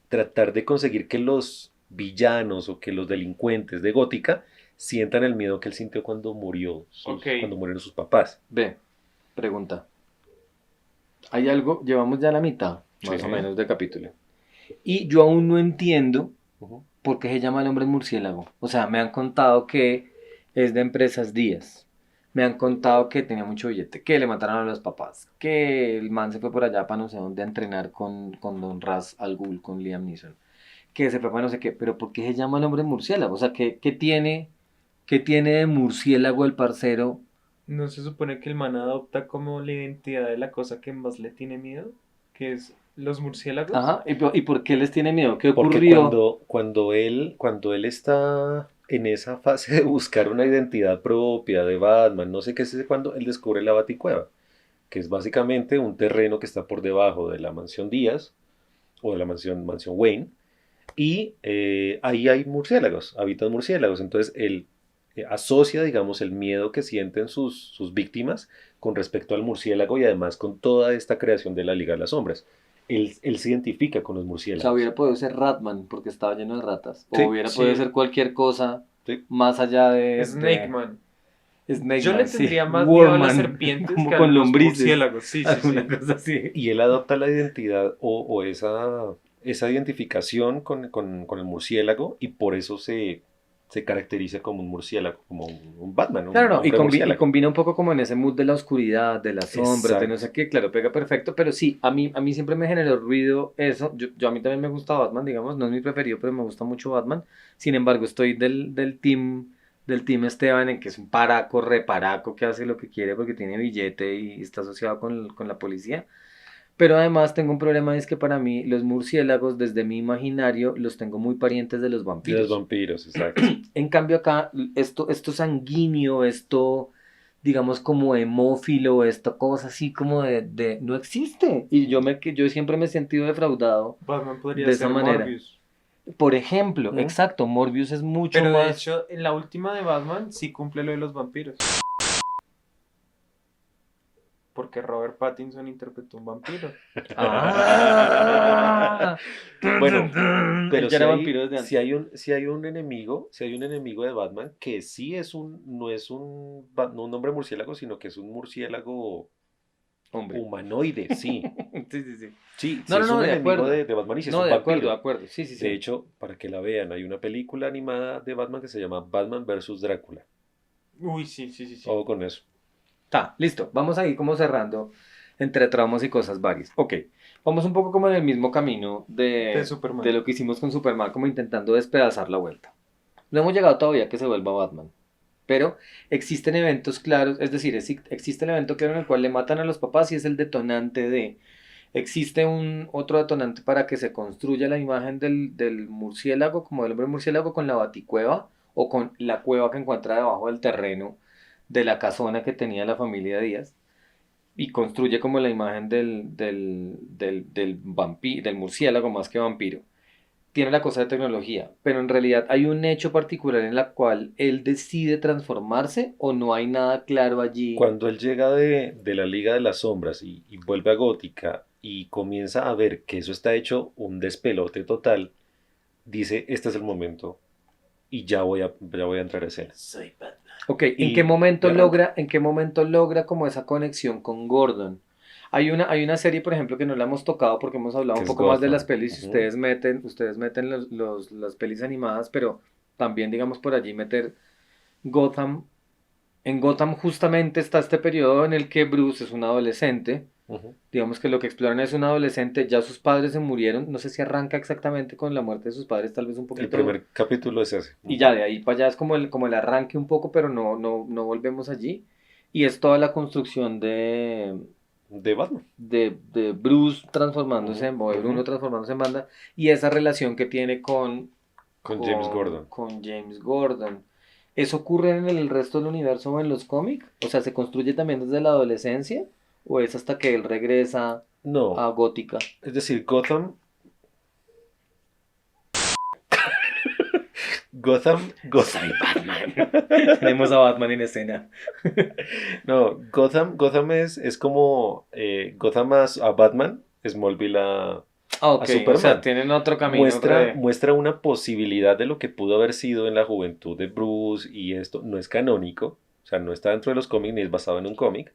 tratar de conseguir que los villanos o que los delincuentes de Gótica sientan el miedo que él sintió Ok. cuando murieron sus papás. Ve, pregunta. Hay algo, llevamos ya la mitad, más Sí. o menos, de capítulo. Y yo aún no entiendo Ujú. por qué se llama el hombre murciélago. O sea, me han contado que es de Empresas Díaz. Me han contado que tenía mucho billete, que le mataron a los papás, que el man se fue por allá para no sé dónde a entrenar con Don Ras Al Ghul, con Liam Neeson. Que se fue para no sé qué. Pero ¿por qué se llama el hombre murciélago? O sea, ¿qué tiene de murciélago el parcero? ¿No se supone que el man adopta como la identidad de la cosa que más le tiene miedo? Que es los murciélagos. Ajá, ¿y por qué les tiene miedo? ¿Qué Porque ocurrió? cuando él está en esa fase de buscar una identidad propia de Batman, no sé qué es ese, cuando él descubre la Baticueva, que es básicamente un terreno que está por debajo de la mansión Díaz o de la mansión Wayne, y ahí hay murciélagos, habitan murciélagos. Entonces él asocia, digamos, el miedo que sienten sus víctimas con respecto al murciélago y además con toda esta creación de la Liga de las Sombras. Él se identifica con los O sea, murciélagos. hubiera podido ser Ratman porque estaba lleno de ratas. O Sí, hubiera podido Sí, ser cualquier cosa sí. más allá Snake de Man. Snake Yo le Man, sí. tendría más miedo a las Warman, serpientes que como a con los lombrices. murciélagos. Sí, sí, Alguna sí. cosa así. Y él adopta la identidad o esa identificación con el murciélago y por eso se caracteriza como un murciélago, como un Batman, Claro, un no, y, hombre y murciélago. combina un poco como en ese mood de la oscuridad, de las sombras, de no Exacto. sé qué, claro, pega perfecto, pero sí, a mí siempre me generó ruido eso, a mí también me gusta Batman, digamos, no es mi preferido, pero me gusta mucho Batman, sin embargo, estoy del team Esteban, en que es un paraco, reparaco, que hace lo que quiere porque tiene billete y está asociado con la policía, pero además tengo un problema, es que para mí los murciélagos, desde mi imaginario, los tengo muy parientes de los De los vampiros. vampiros, exacto. En cambio acá, esto sanguíneo, esto, digamos, como hemófilo, esta cosa así como no existe. Y yo siempre me he sentido defraudado Batman podría de esa ser manera. Morbius. Por ejemplo, ¿Mm? exacto, Morbius es mucho Pero de más... hecho, en la última de Batman sí cumple lo de los vampiros. Porque Robert Pattinson interpretó un vampiro. ¡Ah! ¡Tun, tun, Bueno, tun! Él pero ya era vampiro desde si antes. hay un enemigo de Batman que sí no es no un hombre murciélago, sino que es un murciélago Hombre. Humanoide, sí. Sí, sí, sí. Sí, No, sí no, es no, un de enemigo acuerdo. de Batman y sí es No, un de acuerdo, de vampiro. acuerdo. Sí, sí, De sí. hecho, para que la vean, hay una película animada de Batman que se llama Batman versus Drácula. Uy, sí, sí, sí, sí. Ojo con eso. Está, listo. Vamos a ir como cerrando entre traumas y cosas varias. Ok. Vamos un poco como en el mismo camino De de Superman. lo que hicimos con Superman, como intentando despedazar la vuelta. No hemos llegado todavía a que se vuelva Batman. Pero existen eventos claros, es decir, existe el evento claro en el cual le matan a los papás y es el detonante de... Existe un otro detonante para que se construya la imagen del murciélago, como del hombre murciélago, con la baticueva o con la cueva que encuentra debajo del terreno de la casona que tenía la familia Díaz y construye como la imagen del murciélago más que vampiro. Tiene la cosa de tecnología, pero en realidad hay un hecho particular en la cual él decide transformarse o no hay nada claro allí. Cuando él llega de la Liga de las Sombras y vuelve a Gótica y comienza a ver que eso está hecho un despelote total, dice, este es el momento y ya voy a entrar a escena. Soy Batman. Ok, Y arranca. ¿en qué momento logra como esa conexión con Gordon? Hay una serie, por ejemplo, que no la hemos tocado porque hemos hablado Que un es poco más de las Gotham. pelis. Si Ujú. ustedes meten las pelis animadas, pero también, digamos, por allí meter Gotham. En Gotham justamente está este periodo en el que Bruce es un adolescente. Ujú. Digamos que lo que exploran es un adolescente, ya sus padres se murieron. No sé si arranca exactamente con la muerte de sus padres, tal vez un El poquito. primer capítulo es ese. Y Ujú. ya de ahí para allá es como el arranque un poco, pero no volvemos allí. Y es toda la construcción De Batman. de Bruce transformándose Ujú, o de ujú. Bruno transformándose en banda y esa relación que tiene Con James Gordon. con James Gordon. ¿Eso ocurre en el resto del universo o en los cómics? O sea, ¿se construye también desde la adolescencia? ¿O es hasta que él regresa a No, Gótica? es decir, Gotham. Soy Batman. Tenemos a Batman en escena. No, Gotham es como Gotham a Batman, Smallville Ah, a ok, o sea, Superman. tienen otro camino Muestra una posibilidad de lo que pudo haber sido en la juventud de Bruce y esto no es canónico, o sea, no está dentro de los cómics ni es basado en un cómic.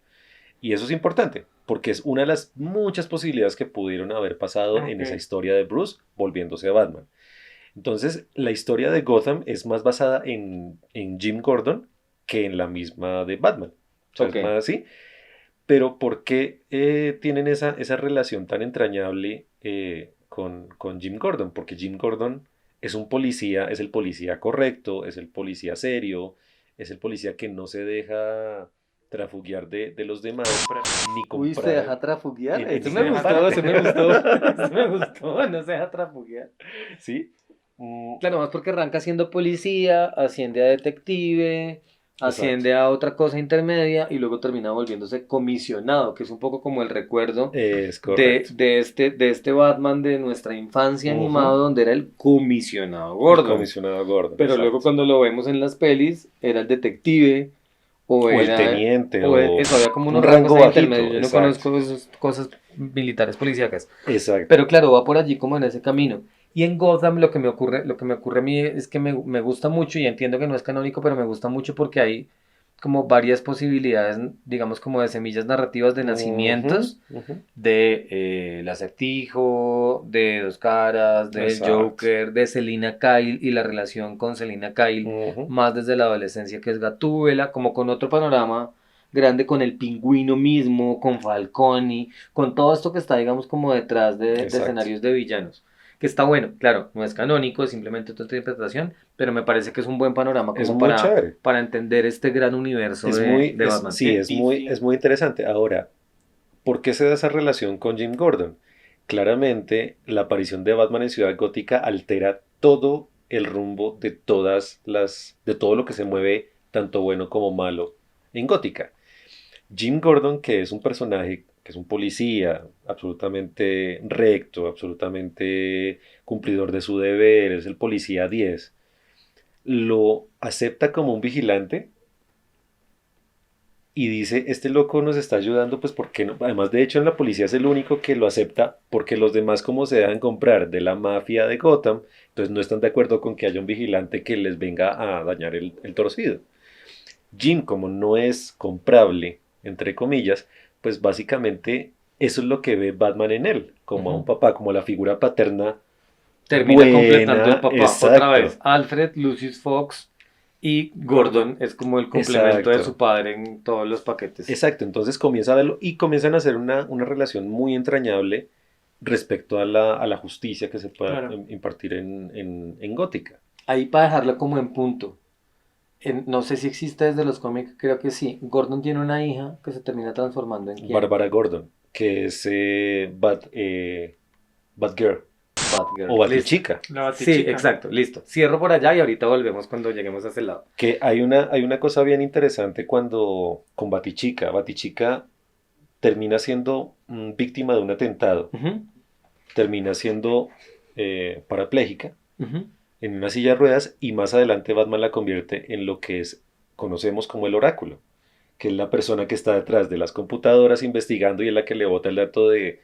Y eso es importante, porque es una de las muchas posibilidades que pudieron haber pasado en Ok. esa historia de Bruce volviéndose a Batman. Entonces, la historia de Gotham es más basada en Jim Gordon que en la misma de Batman. O sea, Ok. es más así. Pero ¿por qué tienen esa relación tan entrañable con Jim Gordon? Porque Jim Gordon es un policía, es el policía correcto, es el policía serio, es el policía que no se deja trafuguear de los demás, Comprar. ni Uy, se comprar deja trafuguear. en Eso me ninguna gustó, eso parte. me gustó. Eso me gustó, no se deja trafuguear. ¿Sí? Mm, Claro, más porque arranca siendo policía, asciende a detective, exacto. asciende a otra cosa intermedia y luego termina volviéndose comisionado, que es un poco como el recuerdo Es correcto. de este Batman de nuestra infancia Ujú. animado, donde era el comisionado El Gordon. comisionado Gordon, Pero luego exacto. cuando lo vemos en las pelis, era el detective o O el era... teniente, O o eso, había como un unos rangos rango ahí intermedios. bajito, Yo no exacto. conozco esas cosas militares policíacas. Exacto. Pero claro, va por allí como en ese camino. Y en Gotham lo que me ocurre a mí es que me gusta mucho y entiendo que no es canónico, pero me gusta mucho porque hay como varias posibilidades, digamos como de semillas narrativas de Ujú, nacimientos ujú. de el acertijo, de Dos Caras, del Exacto. Joker, de Selina Kyle y la relación con Selina Kyle, Ujú. más desde la adolescencia que es Gatúbela, como con otro panorama grande con el pingüino mismo, con Falcone, con todo esto que está, digamos, como detrás de Exacto. escenarios de villanos. Que está bueno, claro, no es canónico, es simplemente otra interpretación, pero me parece que es un buen panorama Es como muy chévere. para entender este gran universo de Batman. Sí, DC. es muy interesante. Ahora, ¿por qué se da esa relación con Jim Gordon? Claramente, la aparición de Batman en Ciudad Gótica altera todo el rumbo de todo lo que se mueve, tanto bueno como malo, en Gótica. Jim Gordon, que es un personaje, que es un policía absolutamente recto, absolutamente cumplidor de su deber, es el policía 10, lo acepta como un vigilante y dice, este loco nos está ayudando, pues porque no? Además, de hecho, en la policía es el único que lo acepta porque los demás, como se dejan comprar de la mafia de Gotham, entonces no están de acuerdo con que haya un vigilante que les venga a dañar el torcido. Jim, como no es comprable, entre comillas, pues básicamente eso es lo que ve Batman en él, como a un Ujú. papá, como la figura paterna Termina buena, completando el papá. Otra exacto, vez, Alfred, Lucius Fox y Gordon es como el complemento de su exacto, padre en todos los paquetes. exacto. Entonces comienza a verlo y comienzan a hacer una relación muy entrañable respecto a la justicia que se pueda Claro. impartir en Gótica. Ahí para dejarlo como en punto. No sé si existe desde los cómics, creo que sí. Gordon tiene una hija que se termina transformando en quién? Bárbara Gordon, que es Batgirl Batgirl. o Listo. Batichica, La Sí, batichica. exacto, listo. Cierro por allá y ahorita volvemos cuando lleguemos a ese lado. que hay una cosa bien interesante cuando con Batichica. Batichica termina siendo víctima de un atentado, Ujú, termina siendo parapléjica ujú. en una silla de ruedas y más adelante Batman la convierte en lo que conocemos como el oráculo, que es la persona que está detrás de las computadoras investigando y es la que le bota el dato de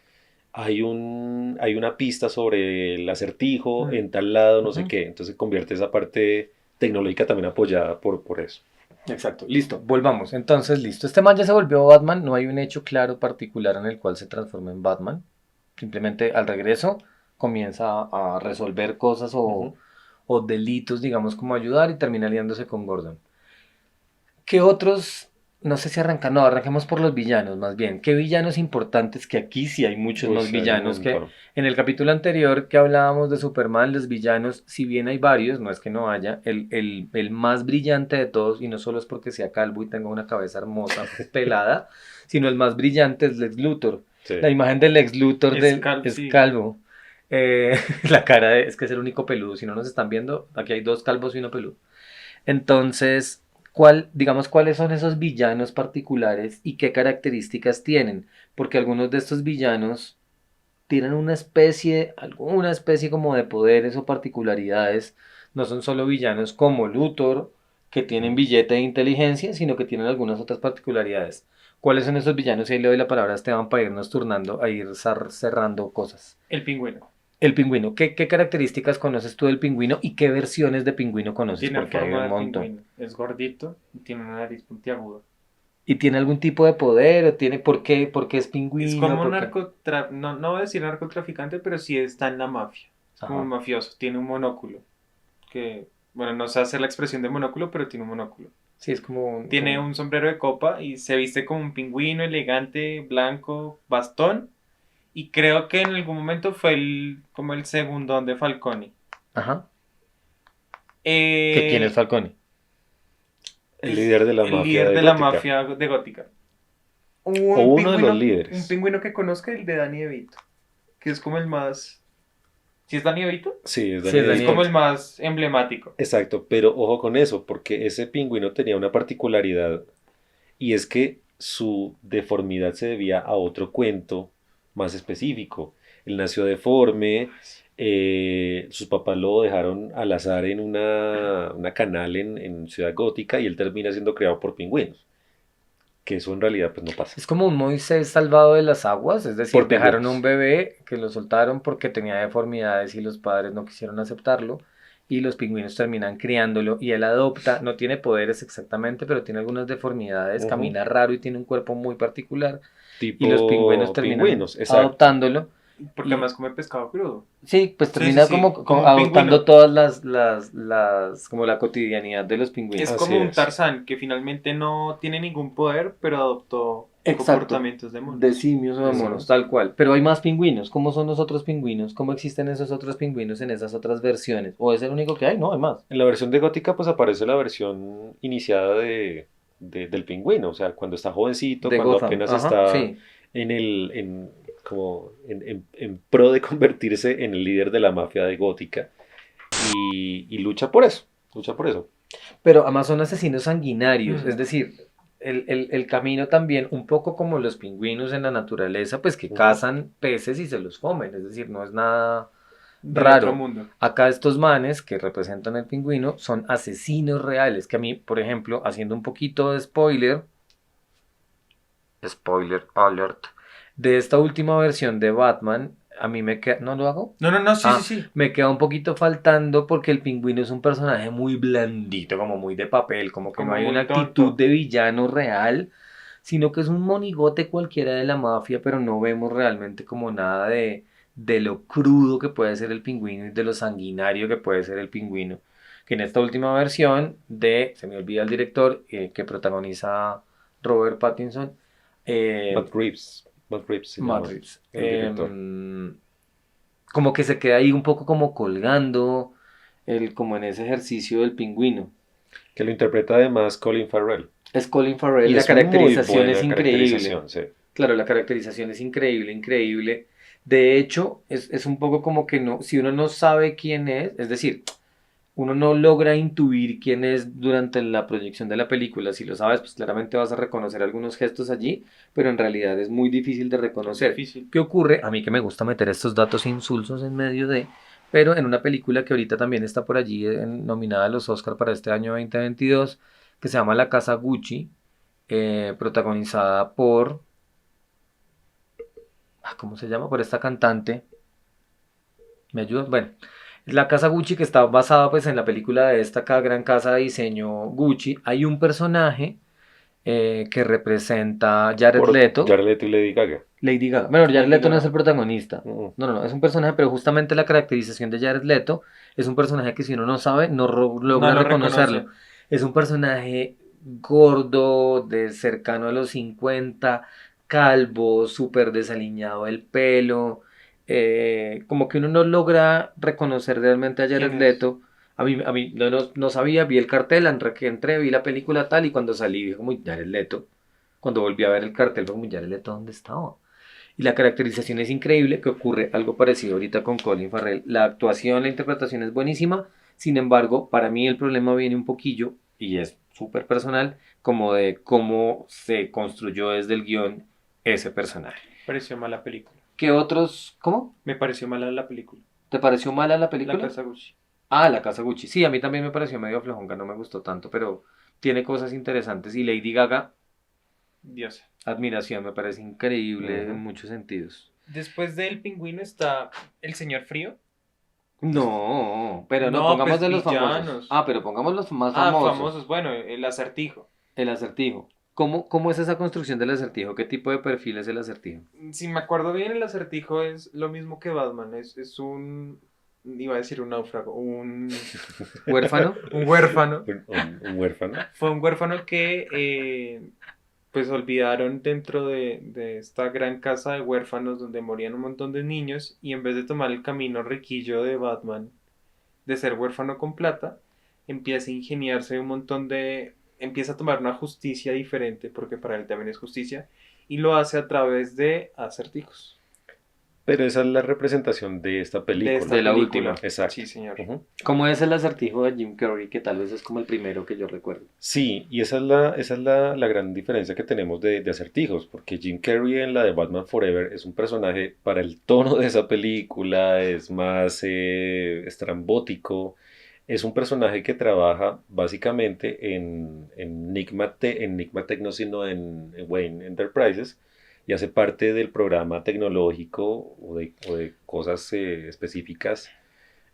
hay una pista sobre el acertijo Mm. en tal lado, no sé Ujú. qué. Entonces convierte esa parte tecnológica también apoyada por eso. Exacto, listo, volvamos. Entonces, listo. Este man ya se volvió Batman, no hay un hecho claro particular en el cual se transforme en Batman. Simplemente al regreso comienza a resolver cosas Ujú. o delitos, digamos, como ayudar y termina aliándose con Gordon. ¿Qué otros? No sé si arrancan, no, arranquemos por los villanos más bien. ¿Qué villanos importantes? Que aquí sí hay muchos Uy, más sí, hay un villanos que montón. en el capítulo anterior que hablábamos de Superman, los villanos, si bien hay varios, no es que no haya, el más brillante de todos, y no solo es porque sea calvo y tenga una cabeza hermosa, pelada, sino el más brillante es Lex Luthor. La Sí. imagen del Lex Luthor es Sí. calvo. Eh, la cara es que es el único peludo. Si no nos están viendo, aquí hay dos calvos y uno peludo. Entonces, digamos, cuáles son esos villanos particulares y qué características tienen? Porque algunos de estos villanos tienen alguna especie como de poderes o particularidades. No son solo villanos como Luthor, que tienen Ujú. billete de inteligencia, sino que tienen algunas otras particularidades. ¿Cuáles son esos villanos? Y ahí le doy la palabra a Esteban para irnos turnando, a ir cerrando cosas. El pingüino. El pingüino, ¿qué características conoces tú del pingüino y qué versiones de pingüino conoces? Tiene Porque hay forma un de montón. pingüino. Es gordito y tiene una nariz puntiaguda. ¿Y tiene algún tipo de poder? ¿O tiene por qué es Es pingüino? como un ¿Por qué? no, no voy a decir narcotraficante, pero sí está en la mafia. Es como un Ajá. mafioso. Tiene un monóculo. Que, bueno, no sé hacer la expresión de monóculo, pero tiene un monóculo. Sí, es como, Tiene un sombrero de copa y se viste como un pingüino elegante, blanco, bastón. Y creo que en algún momento fue como el segundón de Falcone. Ajá. ¿Quién es Eh, Falcone? El es líder de la el mafia líder de de la Gótica. mafia de Gótica. O uno de los Un líderes. pingüino que conozca, el de Danny DeVito. Que es como el más. ¿Sí es Danny DeVito? Sí, es Sí, Danny es Es Danny como DeVito. el más emblemático. Exacto, pero ojo con eso, porque ese pingüino tenía una particularidad y es que su deformidad se debía a otro cuento más específico. Él nació deforme, sus papás lo dejaron al azar en una canal en Ciudad Gótica y él termina siendo criado por pingüinos, que eso en realidad pues no pasa. Es como un Moisés salvado de las aguas, es decir, Por dejaron a un pingüinos. bebé que lo soltaron porque tenía deformidades y los padres no quisieron aceptarlo y los pingüinos terminan criándolo y él adopta, no tiene poderes exactamente, pero tiene algunas deformidades, Ujú. camina raro y tiene un cuerpo muy particular y los pingüinos Tipo terminan pingüinos, exacto. adoptándolo Porque y además come pescado crudo. sí, pues Sí, sí, termina sí. como Como un adoptando pingüino. todas como la cotidianidad de los Es pingüinos. Así como un es. Tarzán que finalmente no tiene ningún poder, pero adoptó Exacto, comportamientos de de monos. simios o de monos, Ujú. tal cual. Pero hay más pingüinos. ¿Cómo son los otros pingüinos? ¿Cómo existen esos otros pingüinos en esas otras versiones? ¿O es el único que hay? No, hay más. En la versión de Gótica pues aparece la versión iniciada del pingüino, o sea, cuando está jovencito, De cuando Gotham, apenas ajá, está sí. como en pro de convertirse en el líder de la mafia de Gótica y lucha por eso, lucha por eso. Pero además son asesinos sanguinarios. Mm. Es decir, el camino también, un poco como los pingüinos en la naturaleza, pues que Ujú. cazan peces y se los comen. Es decir, no es nada Del otro raro. mundo. Acá estos manes que representan el pingüino son asesinos reales. Que a mí, por ejemplo, haciendo un poquito de spoiler alert, de esta última versión de Batman, a mí me queda, ¿no lo hago? No, no, no, sí, sí, Ah, sí. me queda un poquito faltando porque el pingüino es un personaje muy blandito, como muy de papel, como que no Como hay una muy actitud tonto. de villano real, sino que es un monigote cualquiera de la mafia, pero no vemos realmente como nada de lo crudo que puede ser el pingüino y de lo sanguinario que puede ser el pingüino. Que en esta última versión se me olvida el director, que protagoniza Robert Pattinson, eh, Matt Reeves se Matt llama Reeves, el director. como que se queda ahí un poco como colgando, como en ese ejercicio del pingüino. Que lo interpreta además Colin Farrell. Es Colin Farrell, Y la es muy caracterización es buena increíble. caracterización, sí. Claro, la caracterización es increíble, increíble. De hecho, es un poco como que no, si uno no sabe quién es decir, uno no logra intuir quién es durante la proyección de la película. Si lo sabes, pues claramente vas a reconocer algunos gestos allí, pero en realidad es muy difícil de Es reconocer. difícil. ¿Qué ocurre? A mí que me gusta meter estos datos insulsos en medio de, pero en una película que ahorita también está por allí nominada a los Oscar para este año 2022, que se llama La Casa Gucci, protagonizada por, ¿cómo se llama? Por esta cantante. ¿Me ayudas? Bueno, la casa Gucci que está basada pues en la película de esta gran casa de diseño Gucci. Hay un personaje que representa Jared Por Leto. Jared Leto y Lady Gaga. Lady Gaga. Bueno, Jared Lady Leto no es el Gaga. protagonista. Mm. No, no, no, es un personaje, pero justamente la caracterización de Jared Leto es un personaje que si uno no sabe, no No logra lo reconocerlo. reconoce. Es un personaje gordo, de cercano a los 50, calvo, súper desaliñado el pelo. Como que uno no logra reconocer realmente a Jared ¿Quién es? Leto. A mí no sabía, vi el cartel, que entré, vi la película tal y cuando salí dije como Jared Leto. Cuando volví a ver el cartel fue como Jared Leto, ¿dónde estaba? Y la caracterización es increíble, que ocurre algo parecido ahorita con Colin Farrell. La actuación, la interpretación es buenísima, sin embargo, para mí el problema viene un poquillo, y es súper personal, como de cómo se construyó desde el guión ese personaje. Pareció mala película. ¿Qué otros? ¿Cómo? Me pareció mala la película. ¿Te pareció mala la La película? Casa Gucci. Ah, La Casa Gucci. Sí, a mí también me pareció medio flojonga, no me gustó tanto, pero tiene cosas interesantes. Y Lady Gaga, Diosa. admiración, me parece increíble en Ujú. muchos sentidos. Después del pingüino está el señor frío. No, pero no, No, pongamos pues de los famosos. villanos. Pero pongamos los más Ah, famosos. famosos. Bueno, el acertijo. El acertijo. ¿Cómo es esa construcción del acertijo? ¿Qué tipo de perfil es el acertijo? Si me acuerdo bien, el acertijo es lo mismo que Batman. Es un. Iba a decir un náufrago. ¿Huérfano? Un huérfano. Un huérfano. Fue un huérfano que pues olvidaron dentro de esta gran casa de huérfanos donde morían un montón de niños y en vez de tomar el camino riquillo de Batman de ser huérfano con plata, empieza a ingeniarse un montón de... empieza a tomar una justicia diferente, porque para él también es justicia, y lo hace a través de acertijos. Pero esa es la representación de esta De esta película. De la película. última. Exacto. Sí, señor. Ujú. ¿Cómo es el acertijo de Jim Carrey? Que tal vez es como el primero que yo recuerdo. Sí, y esa es la gran diferencia que tenemos de acertijos, porque Jim Carrey en la de Batman Forever es un personaje para el tono de esa película, es más estrambótico, es un personaje que trabaja básicamente en Enigma Tech, no, sino en Wayne Enterprises, y hace parte del programa tecnológico o de cosas específicas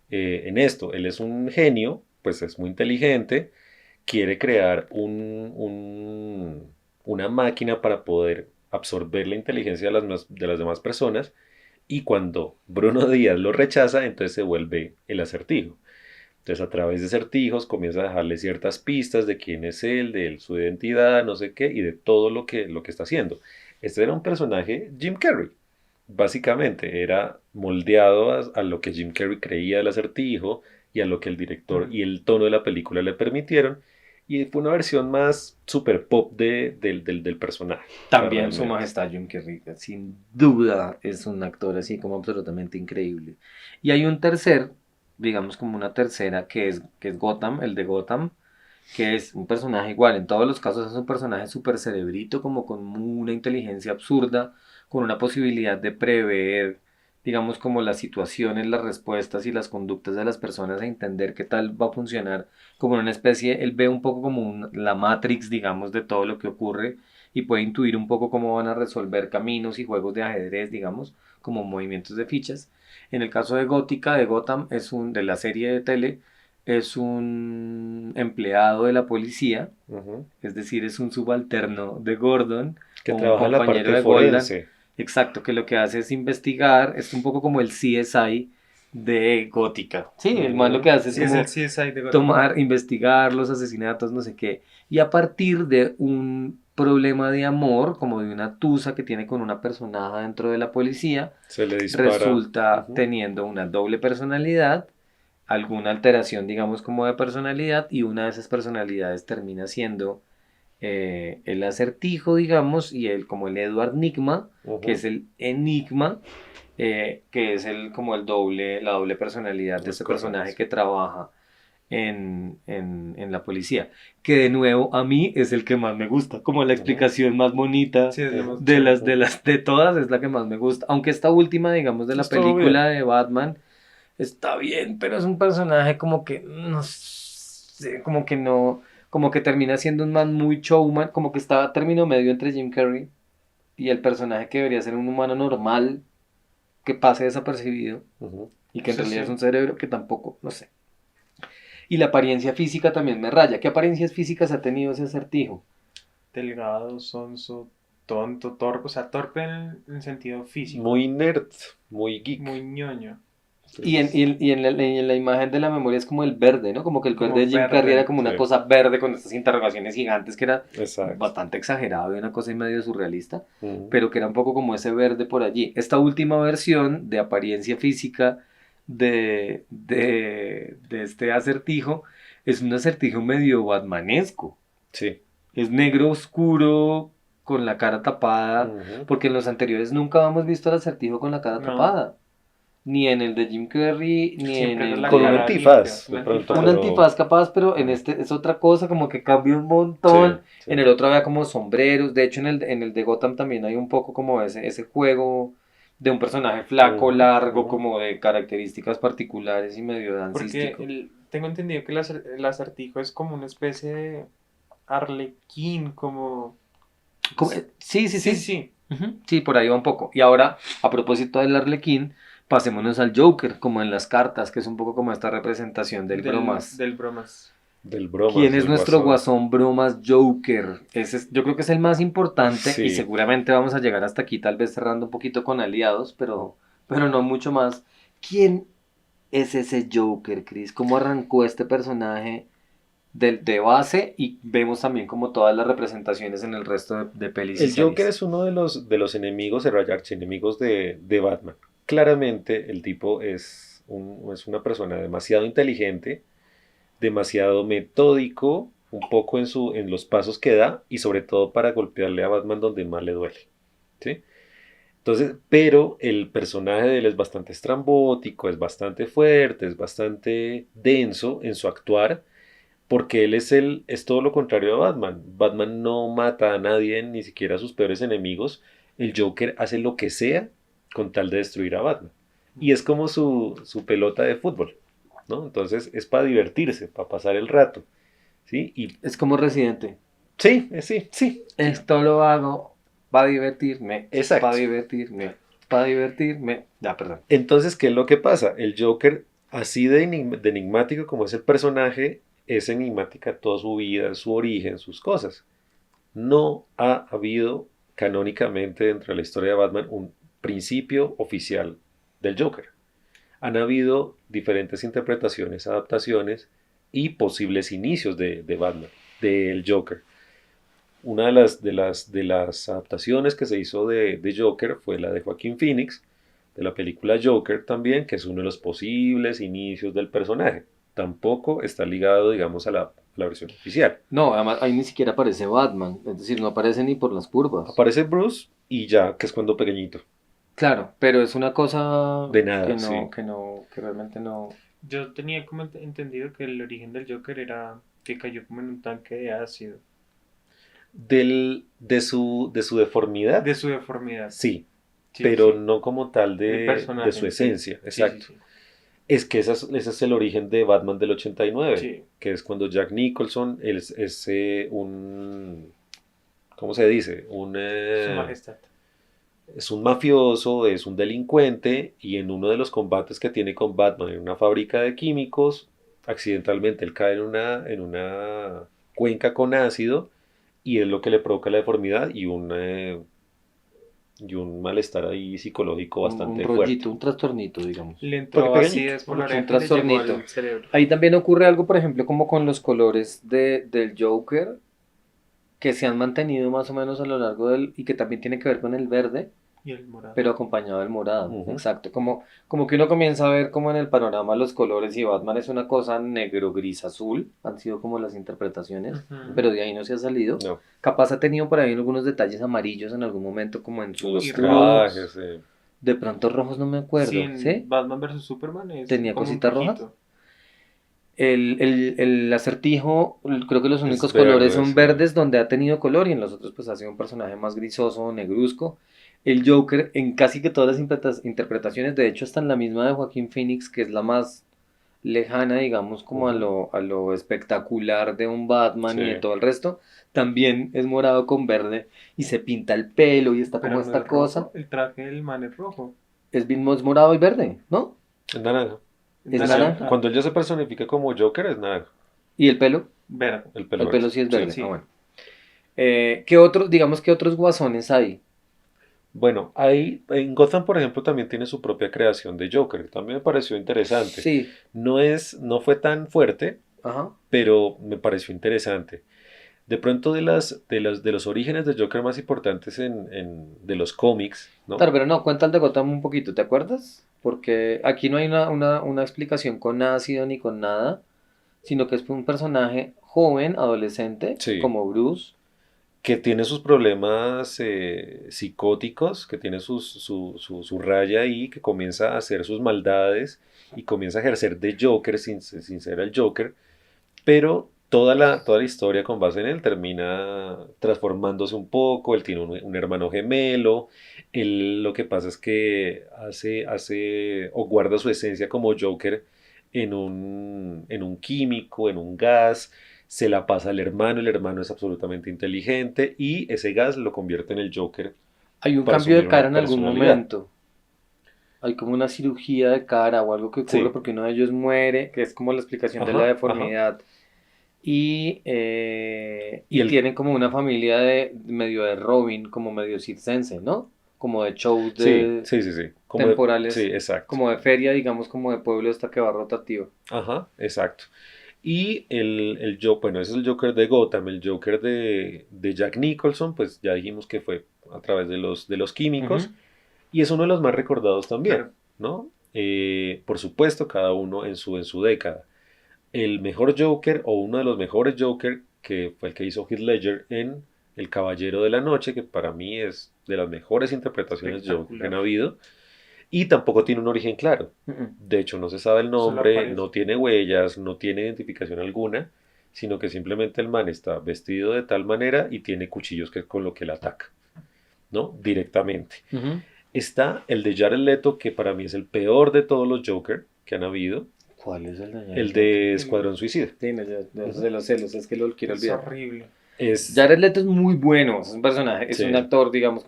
en esto. Él es un genio, pues es muy inteligente, quiere crear una máquina para poder absorber la inteligencia de las demás personas y cuando Bruno Díaz lo rechaza, entonces se vuelve el acertijo. Entonces a través de acertijos comienza a dejarle ciertas pistas de quién es él, de su identidad, no sé qué, y de todo lo que está haciendo. Este era un personaje Jim Carrey. Básicamente era moldeado a lo que Jim Carrey creía del acertijo y a lo que el director y el tono de la película le permitieron. Y fue una versión más super pop del personaje. También Su Realmente. Majestad Jim Carrey, sin duda, es un actor así como absolutamente increíble. Y hay un tercer, digamos como una tercera, que es Gotham, el de Gotham, que es un personaje igual, en todos los casos es un personaje súper cerebrito, como con una inteligencia absurda, con una posibilidad de prever, digamos, como las situaciones, las respuestas y las conductas de las personas, a entender qué tal va a funcionar, como una especie, él ve un poco como la Matrix, digamos, de todo lo que ocurre y puede intuir un poco cómo van a resolver caminos y juegos de ajedrez, digamos, como movimientos de fichas. En el caso de Gótica, de Gotham, de la serie de tele, es un empleado de la policía, Ujú. es decir, es un subalterno de Gordon Que o un trabaja en la compañero parte de Gordon. forense. Exacto, que lo que hace es investigar, es un poco como el CSI de Gótica. Sí, el man lo Ujú. que hace es Sí, es el como CSI de Gotham. tomar, investigar los asesinatos, no sé qué, y a partir de un problema de amor, como de una tusa que tiene con una personaje dentro de la policía, Se le dispara. resulta Ujú. teniendo una doble personalidad, alguna alteración, digamos, como de personalidad, y una de esas personalidades termina siendo el acertijo, digamos, y el como el Edward Nigma, que Ujú. es el enigma, que es el como el doble, la doble personalidad de Es este personaje correcto. que trabaja en la policía, que de nuevo a mí es el que más me gusta, como la Ujú. explicación más bonita Sí, es lo Ujú. más de chévere. de todas es la que más me gusta, aunque esta última, digamos, de la Estuvo bien. película de Batman está bien, pero es un personaje como que no sé, como que no, como que termina siendo un man muy showman, como que está a término medio entre Jim Carrey y el personaje que debería ser un humano normal que pase desapercibido Ujú. y que en Sí, realidad es sí. un cerebro que tampoco, no sé. Y la apariencia física también me raya. ¿Qué apariencias físicas ha tenido ese acertijo? Delgado, sonso, tonto, torpe. O sea, torpe en sentido físico. Muy nerd, muy geek. Muy ñoño. Entonces, Y en la imagen de la memoria es como el verde, ¿no? Como que el verde Como de Jim Carrey era verde. como una sí, cosa verde con estas interrogaciones gigantes que era exacto. bastante exagerado y una cosa y medio surrealista, Ujú. pero que era un poco como ese verde por allí. Esta última versión de apariencia física de este acertijo es un acertijo medio batmanesco. Sí. Es negro oscuro con la cara tapada, Ujú. porque en los anteriores nunca habíamos visto al acertijo con la cara No. tapada. Ni en el de Jim Carrey, ni en Siempre era el la Con un cara de... limpia. antifaz, Un de pronto, Un antifaz. pero antifaz capaz, pero en mm, este es otra cosa, como que cambia un sí, montón. En sí. el otro había como sombreros. De hecho, en el de Gotham también hay un poco como ese juego de un personaje flaco, Ujú, largo, ujú. como de características particulares y medio Porque dancístico. tengo entendido que el acertijo es como una especie de arlequín, como... Sí, sí, Sí, sí. sí. Ujú, sí, por ahí va un poco. Y ahora, a propósito del Arlequín, pasémonos al Joker, como en las cartas, que es un poco como esta representación del bromas. Del bromas. Del ¿Quién bromas, es del nuestro guasón. guasón bromas Joker? Yo creo que es el más importante y Sí, seguramente vamos a llegar hasta aquí, tal vez cerrando un poquito con aliados, pero no mucho más. ¿Quién es ese Joker, Chris? ¿Cómo arrancó este personaje de base? Y vemos también como todas las representaciones en el resto de pelis y el Joker series. es uno de los enemigos, archienemigos de Batman. Claramente el tipo es una persona demasiado inteligente, demasiado metódico, un poco en los pasos que da y sobre todo para golpearle a Batman donde más le duele. ¿Sí? Entonces, pero el personaje de él es bastante estrambótico, es bastante fuerte, es bastante denso en su actuar, porque es todo lo contrario a Batman. Batman no mata a nadie, ni siquiera a sus peores enemigos. El Joker hace lo que sea con tal de destruir a Batman. Y es como su pelota de fútbol, ¿no? Entonces es para divertirse, para pasar el rato, ¿sí? Y Es como Residente. sí, sí, sí, sí, Esto lo hago para divertirme, para exacto. divertirme, para divertirme. Ya, perdón. Entonces, ¿qué es lo que pasa? El Joker, así de enigmático como es el personaje, es enigmática toda su vida, su origen, sus cosas. No ha habido canónicamente dentro de la historia de Batman un principio oficial del Joker. Han habido diferentes interpretaciones, adaptaciones y posibles inicios de Batman, del Joker. Una de las adaptaciones que se hizo de Joker fue la de Joaquín Phoenix, de la película Joker también, que es uno de los posibles inicios del personaje. Tampoco está ligado, digamos, a la versión oficial. No, además ahí ni siquiera aparece Batman, es decir, no aparece ni por las curvas. Aparece Bruce y ya, que es cuando pequeñito. Claro, pero es una cosa De nada, sí. que realmente no. Yo tenía como entendido que el origen del Joker era que cayó como en un tanque de ácido. De su deformidad, De su deformidad. sí, Sí, sí, pero sí. no como tal El de personaje su en sí. esencia, Sí, sí, exacto. sí. Es que ese es el origen de Batman del 89, Sí, que es cuando Jack Nicholson es ¿cómo se dice? su majestad. Es un mafioso, es un delincuente y en uno de los combates que tiene con Batman en una fábrica de químicos, accidentalmente él cae en una cuenca con ácido y es lo que le provoca la deformidad y un malestar ahí psicológico Un bastante fuerte. rollito, un trastornito, digamos. Le Porque entró pequeñito, acidez por un la Un oreja y le llegó trastornito. al cerebro. Ahí también ocurre algo, por ejemplo, como con los colores del Joker, que se han mantenido más o menos a lo largo y que también tiene que ver con el verde, Y el morado. pero acompañado del morado. Ujú. Exacto. Como que uno comienza a ver como en el panorama los colores y Batman es una cosa negro, gris, azul. Han sido como las interpretaciones, Ujú. pero de ahí no se ha salido. No, Capaz ha tenido por ahí algunos detalles amarillos en algún momento, como en su los Y escudo. rojos. trajes, De pronto rojos no me acuerdo. Sí, en ¿Sí? Batman vs Superman es ¿Tenía como un cositas rojas? poquito. El acertijo, creo que los es únicos colores verde, son sí. verdes donde ha tenido color y en los otros pues ha sido un personaje más grisoso, negruzco. El Joker en casi que todas las interpretaciones, de hecho hasta en la misma de Joaquín Phoenix, que es la más lejana, digamos, como a lo espectacular de un Batman y de Sí. todo el resto, también es morado con verde y se pinta el pelo y está Pero como no esta es cosa. rojo. El traje del man es rojo. Es morado y verde, ¿no? Es naranja. Es Sí, naranja. cuando él ya se personifica como Joker es naranja. ¿Y el pelo? Verde. El El pelo pelo verde. sí es verde. sí. Ah, bueno. ¿Qué otros, digamos, qué otros guasones hay? Bueno, ahí en Gotham, por ejemplo, también tiene su propia creación de Joker, que también me pareció interesante. Sí, No fue tan fuerte, ajá. pero me pareció interesante. De pronto de los orígenes de Joker más importantes de los cómics, ¿no? Claro, pero no, cuenta el de Gotham un poquito, ¿te acuerdas? Porque aquí no hay una explicación con ácido ni con nada, sino que es un personaje joven, adolescente, Sí. como Bruce. Que tiene sus problemas psicóticos, que tiene su raya ahí, que comienza a hacer sus maldades y comienza a ejercer de Joker sin ser el Joker, pero toda la historia con base en él termina transformándose un poco, él tiene un hermano gemelo, él lo que pasa es que hace o guarda su esencia como Joker en un químico, en un gas, se la pasa al hermano, el hermano es absolutamente inteligente y ese gas lo convierte en el Joker Hay un para cambio de asumir cara una en algún personalidad. momento. Hay como una cirugía de cara o algo que ocurre Sí, porque uno de ellos muere, que es como la explicación de la ajá, ajá. deformidad. Y Y el, tienen como una familia de medio de Robin, como medio circense, ¿no? Como de shows sí, de sí, sí, sí, sí, temporales, exacto. como de feria, digamos, como de pueblo hasta que va rotativo. Ajá, exacto. Y bueno, ese es el Joker de Gotham, el Joker de Jack Nicholson, pues ya dijimos que fue a través de los químicos, Ujú. y es uno de los más recordados también, Claro. ¿no? Por supuesto, cada uno en su década. El mejor Joker o uno de los mejores Joker, que fue el que hizo Heath Ledger en El Caballero de la Noche, que para mí es de las mejores interpretaciones de Joker que han Espectacular. habido, y tampoco tiene un origen claro. Ujú. De hecho, no se sabe el Solo nombre, aparece. no tiene huellas, no tiene identificación alguna, sino que simplemente el man está vestido de tal manera y tiene cuchillos que es con lo que él ataca, ¿no? Directamente. Ujú. Está el de Jared Leto, que para mí es el peor de todos los Joker que han habido, ¿Cuál es el de Jared el Leto? de Escuadrón Suicida. Sí, no, de los celos, es que lo quiero Es olvidar. horrible. Es, Jared Leto es muy bueno, es un personaje, es sí, un actor, digamos,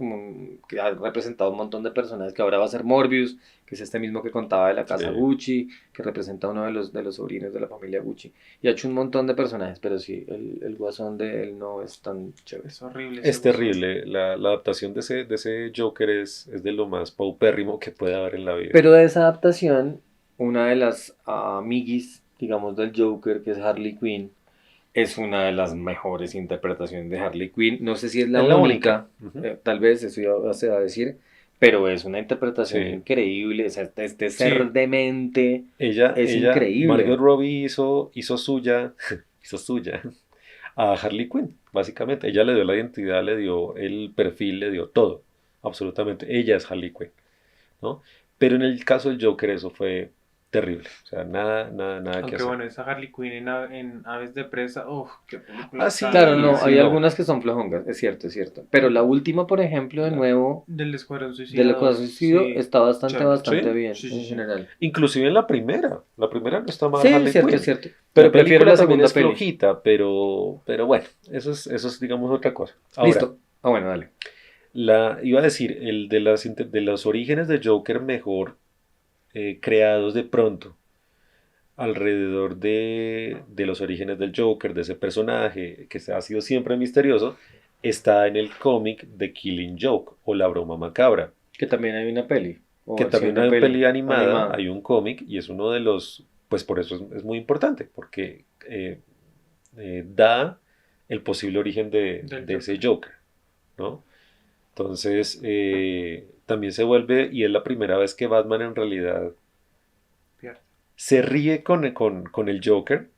que ha representado un montón de personajes, que ahora va a ser Morbius, que es este mismo que contaba de la casa sí. Gucci, que representa a uno de los sobrinos de la familia Gucci, y ha hecho un montón de personajes, pero sí, el guasón de él no es tan chévere. Es horrible. Es ese guasón. terrible. La adaptación de ese Joker es de lo más paupérrimo que puede haber en la vida. Pero de esa adaptación, una de las amiguis, digamos, del Joker, que es Harley Quinn, es una de las mejores interpretaciones de Harley Quinn. No sé si es la Es la única, única. Ujú. tal vez eso ya se va a decir, pero es una interpretación Sí. increíble. O sea, este ser Sí. demente Ella, es ella, increíble. Margot Robbie hizo suya, hizo suya a Harley Quinn, básicamente. Ella le dio la identidad, le dio el perfil, le dio todo, absolutamente. Ella es Harley Quinn, ¿no? Pero en el caso del Joker eso fue terrible. O sea, nada que Aunque hacer. bueno, esa Harley Quinn en Aves de Presa, uff, qué película Ah, sí, tan Claro, no, sí, hay no. algunas que son flojongas, es cierto, es cierto. Pero la última, por ejemplo, de La- nuevo, Del Escuadrón Suicida. del Escuadrón 2, Suicida, sí, está bastante, chévere. bastante ¿Sí? bien Sí, en sí, sí. general. Inclusive en la primera no está mal Sí, Harley es cierto, Quinn. es cierto. Pero Pero prefiero película la también segunda es peli. flojita, pero bueno, eso es digamos otra cosa. Ahora, Listo. Ah, bueno, dale. iba a decir, el de los orígenes de Joker mejor creados de pronto. alrededor de los orígenes del Joker, de ese personaje que ha sido siempre misterioso, está en el cómic de Killing Joke o La Broma Macabra, Que también hay una peli. O que versión también de hay una peli peli animada, animada. hay un cómic y es uno de los, pues por eso es muy importante, porque da el posible origen Del de ese Joker. Joker, ¿no? Entonces, también se vuelve, y es la primera vez que Batman en realidad Pierde. se ríe con el Joker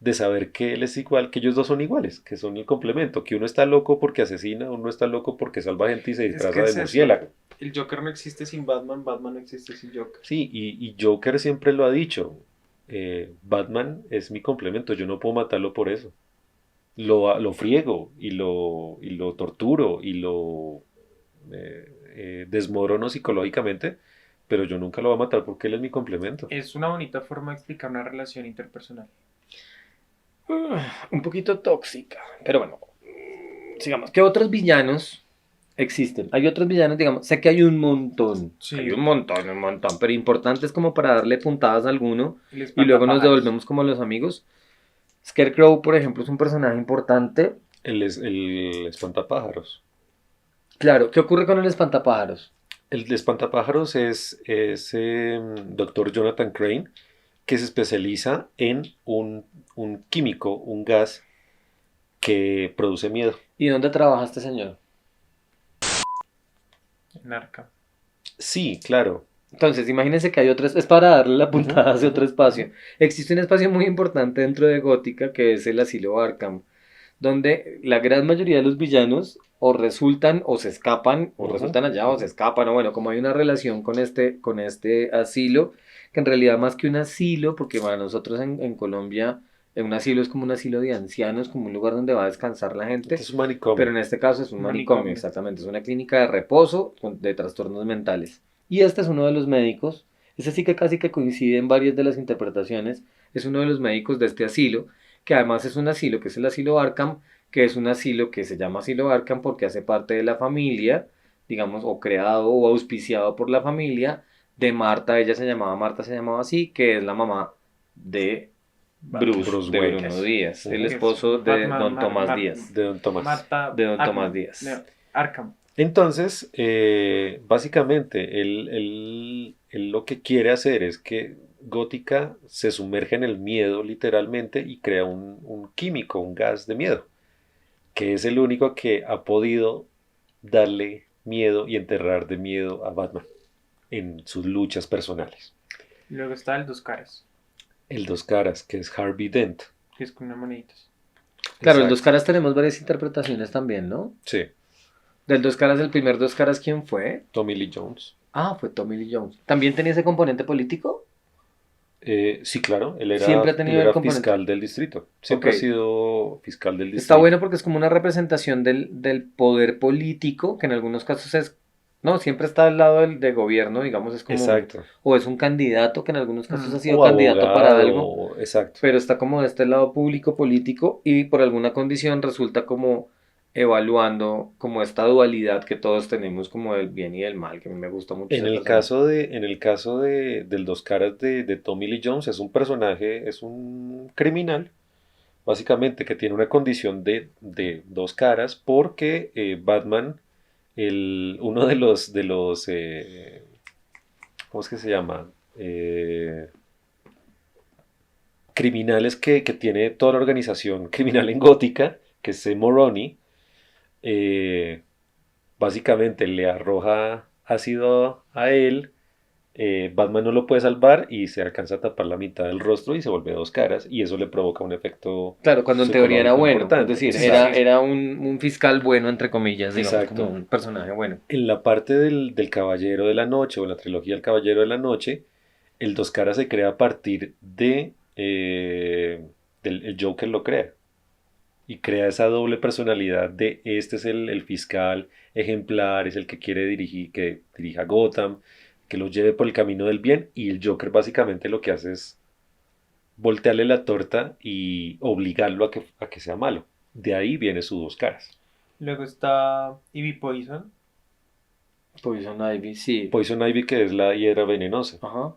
de saber que él es igual, que ellos dos son iguales, que son el complemento, que uno está loco porque asesina, uno está loco porque salva gente y se Es que disfraza de es eso. murciélago. El Joker no existe sin Batman, Batman no existe sin Joker. Sí, y Joker siempre lo ha dicho, Batman es mi complemento, yo no puedo matarlo por eso. Lo friego y lo torturo y lo desmorono psicológicamente, pero yo nunca lo voy a matar porque él es mi complemento. Es una bonita forma de explicar una relación interpersonal. Un poquito tóxica. Pero bueno, sigamos. ¿Qué otros villanos existen? Hay otros villanos, digamos, sé que hay un montón. Sí. Hay un montón, un montón. Pero importantes como para darle puntadas a alguno. El Y luego nos espantapájaros. devolvemos como los amigos. Scarecrow, por ejemplo, es un personaje importante. Él es el espantapájaros. Claro, ¿qué ocurre con el espantapájaros? El de espantapájaros es doctor Jonathan Crane, que se especializa en un químico, un gas que produce miedo. ¿Y dónde trabaja este señor? En Arkham. Sí, claro. Entonces, imagínense que hay otras, es para darle la puntada hacia otro Ujú, espacio. ujú. Existe un espacio muy importante dentro de Gótica que es el asilo Arkham, donde la gran mayoría de los villanos o resultan o se escapan, o Ujú, resultan allá o se ujú. escapan, o bueno, como hay una relación con este asilo, que en realidad más que un asilo, porque para nosotros en Colombia, un asilo es como un asilo de ancianos, como un lugar donde va a descansar la Este gente, es un pero manicomio. en este caso es un manicomio, Manicomio. exactamente, es una clínica de reposo de trastornos mentales. Y este es uno de los médicos, ese sí que casi que coincide en varias de las interpretaciones, es uno de los médicos de este asilo, que además es un asilo, que es el asilo Arkham, que es un asilo que se llama asilo Arkham porque hace parte de la familia, digamos, o creado o auspiciado por la familia de Marta, ella se llamaba Marta, se llamaba así, que es la mamá de Batman. Bruce, Bruce de Wayne. Bruno Díaz, el Ujú. Que es esposo de Batman, Don Tomás Díaz, De Don Tomás. Marta de Don Tomás Arkham. Díaz. No, Arkham. Entonces, básicamente, él lo que quiere hacer es que Gótica se sumerja en el miedo literalmente y crea un químico, un gas de miedo, que es el único que ha podido darle miedo y enterrar de miedo a Batman en sus luchas personales. Luego está el Dos Caras, El dos caras, que es Harvey Dent. que es con unas moneditas. Claro, el Dos Exacto. Caras tenemos varias interpretaciones también, ¿no? Sí, Del Dos Caras, el primer Dos Caras, ¿quién fue? Tommy Lee Jones. Ah, fue Tommy Lee Jones. ¿También tenía ese componente político? Sí, claro, Siempre ha él tenido el era componente. fiscal del distrito. Ok. Siempre ha sido fiscal del Está distrito. bueno porque es como una representación del poder político, que en algunos casos es, no, siempre está al lado del gobierno, digamos, es como un, Exacto. o es un candidato, que en algunos casos ha sido O candidato para algo, abogado, exacto. pero está como de este lado público político y por alguna condición resulta como evaluando como esta dualidad que todos tenemos como del bien y del mal, que a mí me gusta mucho ese personaje. En el caso del dos caras de Tommy Lee Jones, es un personaje, es un criminal, básicamente, que tiene una condición de dos caras, porque Batman, uno de los ¿cómo es que se llama? Criminales que tiene toda la organización criminal en Gótica, que es Moroni, eh, básicamente le arroja ácido a él, Batman no lo puede salvar y se alcanza a tapar la mitad del rostro y se vuelve dos caras y eso le provoca un efecto Claro, cuando en teoría era psicológico bueno, es importante. decir, Sí, Exacto, era un fiscal bueno, entre comillas, digamos, como exacto. un personaje bueno. En la parte del Caballero de la Noche o en la trilogía del Caballero de la Noche, el dos caras se crea a partir el Joker lo crea y crea esa doble personalidad de este es el fiscal ejemplar, es el que quiere dirigir, que dirija Gotham, que lo lleve por el camino del bien y el Joker básicamente lo que hace es voltearle la torta y obligarlo a que sea malo. De ahí viene sus dos caras. Luego está Ivy Poison, Poison Ivy, sí. Poison Ivy que es la hiedra venenosa. Ajá.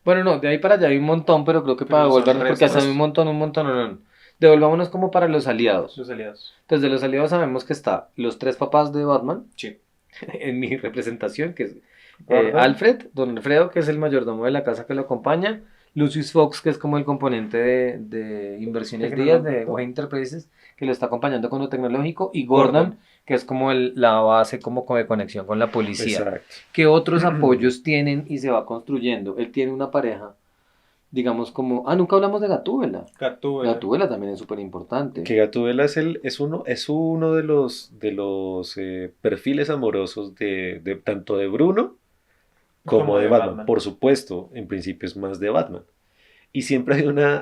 Bueno, no, de ahí para allá hay un montón, pero creo que para Pero son devolvernos, porque hasta hay restos. un montón, no. Devolvámonos como para los aliados. Sus aliados. Entonces, de los aliados sabemos que está los tres papás de Batman, Sí. en mi representación, que es Gordon. Alfred, don Alfredo, que es el mayordomo de la casa que lo acompaña, Lucius Fox, que es como el componente de inversiones días de Tecnológico. Wayne Enterprises, que lo está acompañando con lo tecnológico, y Gordon, que es como la base como de conexión con la policía. Exacto. ¿Qué otros apoyos tienen y se va construyendo? Él tiene una pareja, digamos como... Ah, nunca hablamos de Gatúbela. Gatúbela. Gatúbela también es súper importante. Que Gatúbela es uno de los perfiles amorosos tanto de Bruno como de Batman. Por supuesto, en principio es más de Batman. Y siempre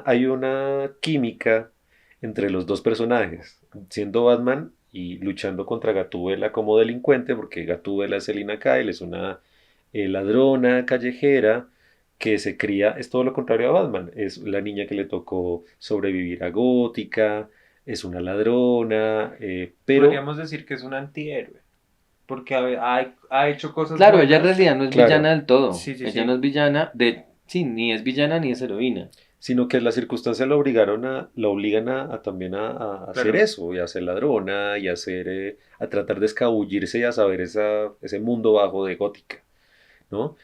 hay una química entre los dos personajes, siendo Batman y luchando contra Gatúbela como delincuente, porque Gatúbela es Selina Kyle, es una ladrona callejera que se cría, es todo lo contrario a Batman, es la niña que le tocó sobrevivir a Gótica, es una ladrona, pero... Podríamos decir que es un antihéroe. Porque ha hecho cosas Claro, buenas. ella en realidad no es Claro. villana del todo. Sí, sí, Ella sí. no es villana sí, ni es villana ni es heroína. Sino que las circunstancias la obligan también a hacer Claro. eso, y a ser ladrona, y a tratar de escabullirse y a saber ese mundo bajo de Gótica, ¿no?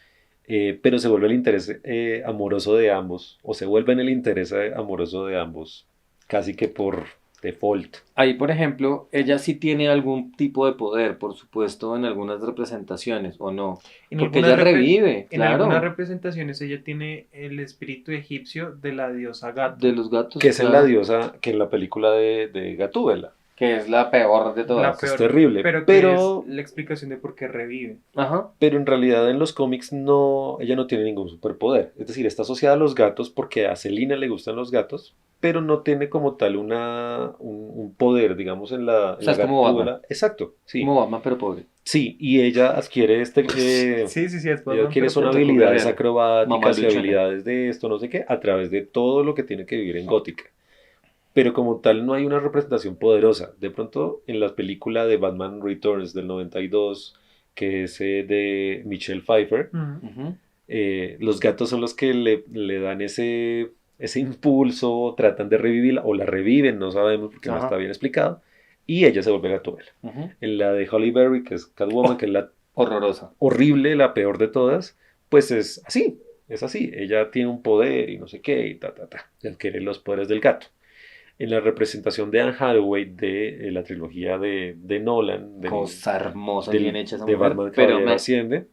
Pero se vuelve el interés amoroso de ambos, o se vuelve en el interés amoroso de ambos, casi que por default. Ahí, por ejemplo, ella sí tiene algún tipo de poder, por supuesto, en algunas representaciones, ¿o no? En Porque algunas ella revive, En claro, algunas representaciones ella tiene el espíritu egipcio de la diosa Gato. de los gatos. Que es en claro, la diosa, que en la película de Gatúbela. que es la peor de La todas. Es terrible, pero pero- que es la explicación de por qué revive. Ajá. Pero en realidad en los cómics ella no tiene ningún superpoder. Es decir, está asociada a los gatos porque a Selina le gustan los gatos, pero no tiene como tal un poder, digamos, en la, O sea, en es la como Gatúbela. Batman. Exacto, sí. Como Batman, pero pobre. Sí, y ella adquiere Sí, sí, es ella adquiere son pero habilidades guerrera. acrobáticas y Mamaluchona. habilidades de esto, no sé qué, a través de todo lo que tiene que vivir en Gótica. Pero como tal no hay una representación poderosa. De pronto en la película de Batman Returns del 92, que es de Michelle Pfeiffer, Ujú. los gatos son los que le dan ese impulso, tratan de revivirla, o la reviven, no sabemos porque no Ajá. está bien explicado, y ella se vuelve Gatúbela. Ujú. En la de Halle Berry, que es Catwoman, que es la Horrorosa. horrible, la peor de todas, pues es así. Ella tiene un poder y no sé qué, y y adquiere los poderes del gato. En la representación de Anne Hathaway de la trilogía de Nolan, Cosa hermosa y del- bien hecha esa de mujer. Batman Pero Caballero Asciende,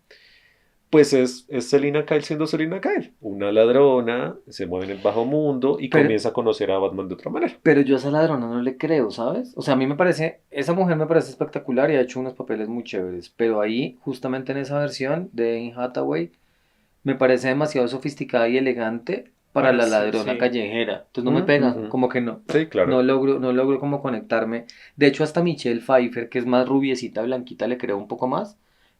pues es Selina Kyle siendo Selina Kyle, una ladrona, se mueve en el bajo mundo y Pero- comienza a conocer a Batman de otra manera. Pero yo a esa ladrona no le creo, ¿sabes? O sea, a mí me parece, esa mujer me parece espectacular y ha hecho unos papeles muy chéveres, pero ahí, justamente en esa versión de Anne Hathaway, me parece demasiado sofisticada y elegante para la Sí, ladrona sí. callejera. Entonces no me pega, Ujú. como que no. Sí, claro. No logro como conectarme. De hecho, hasta Michelle Pfeiffer, que es más rubiecita, blanquita, le creo un poco más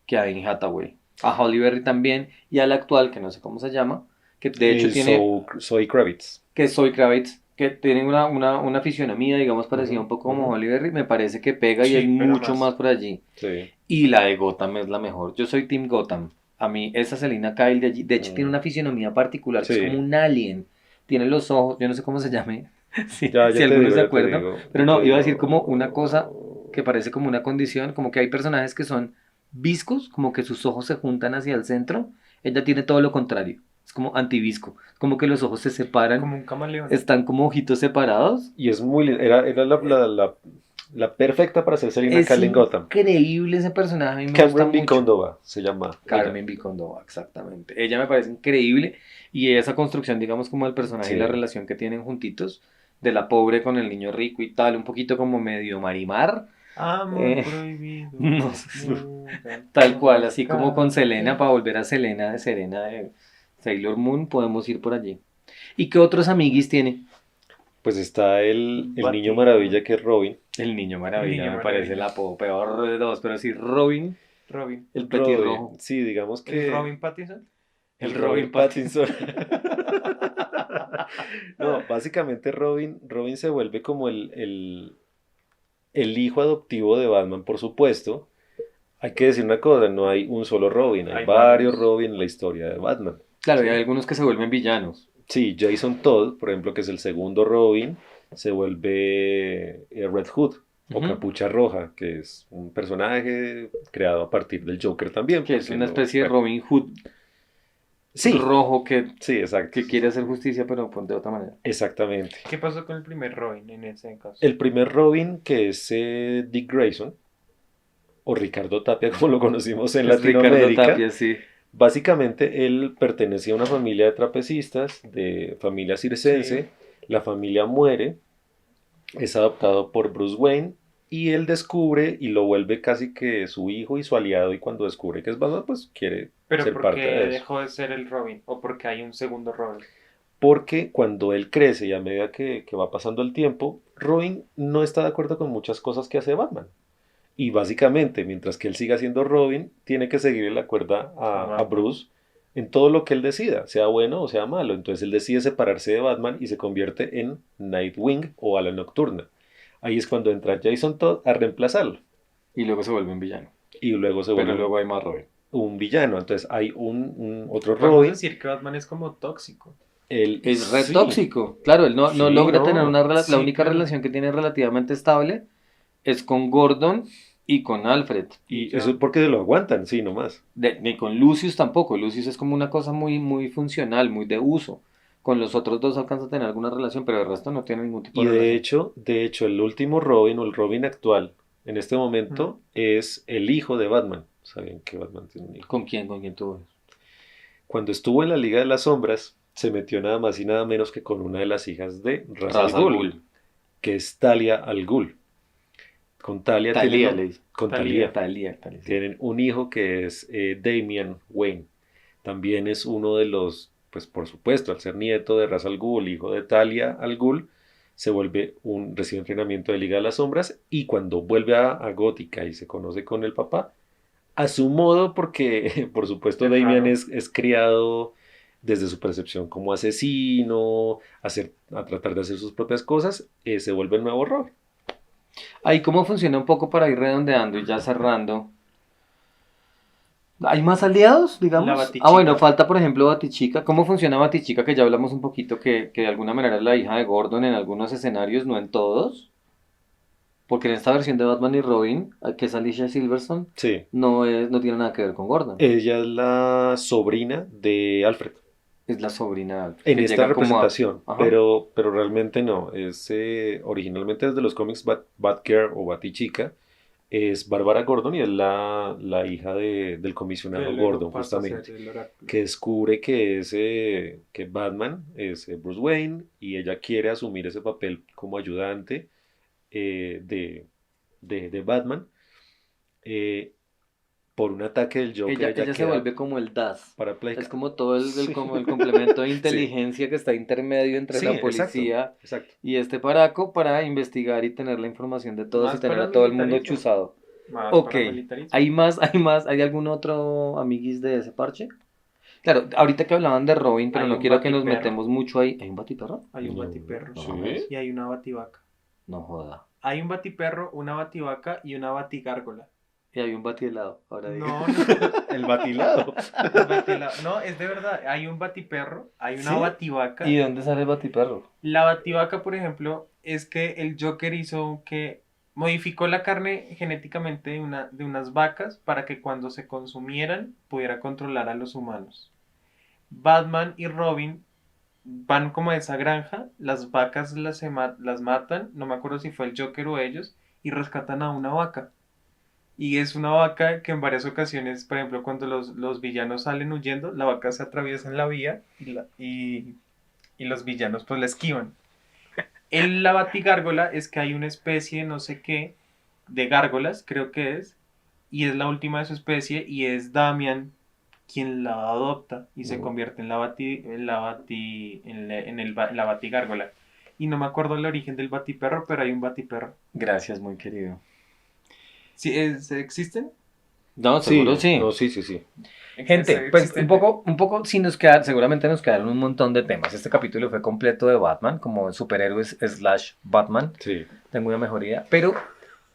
que a Anne Hathaway. A Halle Berry también, y a la actual, que no sé cómo se llama, que de hecho tiene... Zoe Kravitz. que Zoe Kravitz, que tiene una fisionomía, digamos, parecida Ujú, un poco como ujú. Halle Berry, me parece que pega y Sí, es pega mucho más. más por allí. Sí. Y la de Gotham es la mejor. Yo soy Team Gotham. A mí, esa Selina Kyle de allí, de hecho, tiene una fisionomía particular, que Sí. es como un alien. Tiene los ojos, yo no sé cómo se llame, si, Ya si te alguno digo, se ya te acuerda. digo, Pero ya no, te iba a digo. decir como una cosa que parece como una condición, como que hay personajes que son viscos, como que sus ojos se juntan hacia el centro. Ella tiene todo lo contrario. Es como antivisco. Es como que los ojos se separan, Como un camaleón. están como ojitos separados. Y es muy era la perfecta para ser Selina Es Kyle en Gotham. increíble ese personaje, a mí me gusta Carmen mucho. Vicondova se llama. Carmen Vicondova, exactamente. Ella me parece increíble y esa construcción, digamos, como el personaje y Sí. la relación que tienen juntitos, de la pobre con el niño rico y tal, un poquito como medio Marimar, Amor prohibido. no sé si- muda, tal cual, así como con cada Selena, vez. para volver a Selena de Serena de Sailor Moon, podemos ir por allí. ¿Y qué otros amiguis tiene? Pues está el Bati- niño maravilla que es Robin. El Niño Maravilla, El Niño me parece Maravilla. la peor de dos, pero sí, Robin, Robin. el petirrojo. Sí, digamos que ¿El Robin Pattinson? El Robin Pattinson. No, básicamente Robin se vuelve como el hijo adoptivo de Batman, por supuesto. Hay que decir una cosa, no hay un solo Robin, hay Hay varios varios. Robin en la historia de Batman. Claro, Sí. y hay algunos que se vuelven villanos. Sí, Jason Todd, por ejemplo, que es el segundo Robin, se vuelve Red Hood o Ujú. Capucha Roja, que es un personaje creado a partir del Joker también, Que es porque una lo, especie de bueno, Robin Hood sí, rojo sí, exacto, que quiere hacer justicia, pero pues, de otra manera. exactamente. ¿Qué pasó con el primer Robin en ese caso? El primer Robin, que es Dick Grayson, o Ricardo Tapia, como lo conocimos en Es Ricardo Latinoamérica, Tapia, sí. básicamente él pertenecía a una familia de trapecistas, de familia circense, Sí, la familia muere, es adoptado por Bruce Wayne y él descubre y lo vuelve casi que su hijo y su aliado y cuando descubre que es Batman pues quiere pero ser ¿por parte qué de eso. dejó de ser el Robin? ¿O porque hay un segundo Robin? Porque cuando él crece y a medida que va pasando el tiempo, Robin no está de acuerdo con muchas cosas que hace Batman. Y básicamente, mientras que él siga siendo Robin, tiene que seguirle la cuerda A a Batman. Bruce en todo lo que él decida, sea bueno o sea malo. Entonces él decide separarse de Batman y se convierte en Nightwing o Ala Nocturna. Ahí es cuando entra Jason Todd a reemplazarlo. Y luego se vuelve un villano. Y luego se Pero vuelve luego hay más Robin. un villano. Entonces hay un otro Podemos Robin. decir que Batman es como tóxico. Él, Es re sí, tóxico. Claro, él no sí, logra tener no. una la Sí, única claro. relación que tiene relativamente estable es con Gordon y con Alfred. Y Ya. eso es porque lo aguantan, sí, nomás. Ni con Lucius tampoco. Lucius es como una cosa muy, muy funcional, muy de uso. Con los otros dos alcanza a tener alguna relación, pero el resto no tiene ningún tipo Y de relación. de hecho, el último Robin o el Robin actual en este Ujú. momento es el hijo de Batman. Saben que Batman tiene un hijo. ¿Con quién? ¿Con quién tuvo eso? Cuando estuvo en la Liga de las Sombras, se metió nada más y nada menos que con una de las hijas de Ra's al Ra's al Ghul, Ghul. que es Talia al Ghul. Con Talia Talía tienen, le dice. con Talia. Talia Talía, sí. tienen un hijo que es Damian Wayne. También es uno de los, pues por supuesto, al ser nieto de Ra's al Ghul, hijo de Talia al Ghul, se vuelve recibe entrenamiento de Liga de las Sombras y cuando vuelve a Gótica y se conoce con el papá, a su modo, porque por supuesto Es Damian raro. es criado desde su percepción como asesino, a tratar de hacer sus propias cosas, se vuelve el nuevo Robin. Ahí cómo funciona un poco para ir redondeando y ya cerrando. ¿Hay más aliados, La digamos? Batichica. Bueno, falta por ejemplo Batichica. ¿Cómo funciona Batichica? Que ya hablamos un poquito que de alguna manera es la hija de Gordon en algunos escenarios, no en todos. Porque en esta versión de Batman y Robin, que es Alicia Silverstone, Sí, no tiene nada que ver con Gordon. ella es la sobrina de Alfred. Es la sobrina de Alfred, En que esta llega como a... representación, Ajá. pero realmente no. Es originalmente desde los cómics Batgirl o Batichica. Es Bárbara Gordon y es la hija del Que comisionado luego Gordon, pasa a ser justamente. el oráculo. Que descubre que Batman es Bruce Wayne y ella quiere asumir ese papel como ayudante de Batman. eh, por un ataque del Joker, ella Ella se queda vuelve como el DAS. parapléjica. Es como todo Sí. como el complemento de Sí. inteligencia que está intermedio entre Sí, la exacto, policía exacto. y este paraco para investigar y tener la información de todos y Más tener para a todo el mundo militarismo. chuzado. Más Ok, para militarismo. ¿hay algún otro amiguis de ese parche? Claro, ahorita que hablaban de Robin, pero Hay no un quiero que nos batiperro. metemos mucho ahí. ¿Hay un batiperro? Hay un No, batiperro. no ¿sí? mames. Y hay una bativaca. No joda. Hay un batiperro, una bativaca y una batigárgola. Y hay un batihelado, ahora digo. No, no. El batilado. No, es de verdad. Hay un batiperro, hay una ¿Sí? bativaca. ¿Y de dónde sale el batiperro? La bativaca, por ejemplo, es que el Joker hizo que modificó la carne genéticamente de unas vacas para que cuando se consumieran pudiera controlar a los humanos. Batman y Robin van como a esa granja, las vacas las matan, no me acuerdo si fue el Joker o ellos, y rescatan a una vaca. Y es una vaca que en varias ocasiones, por ejemplo, cuando los villanos salen huyendo, la vaca se atraviesa en la vía y los villanos pues la esquivan. En la batigárgola es que hay una especie, no sé qué, de gárgolas, creo que es, y es la última de su especie, y es Damian quien la adopta y se convierte en la batigárgola. Y no me acuerdo el origen del batiperro, pero hay un batiperro. Gracias, muy querido. ¿Sí, existen? No, seguro sí. No, sí, sí, sí. Gente, pues un poco, sí nos queda, seguramente nos quedaron un montón de temas. Este capítulo fue completo de Batman, como superhéroes / Batman. Sí. Tengo una mejoría, pero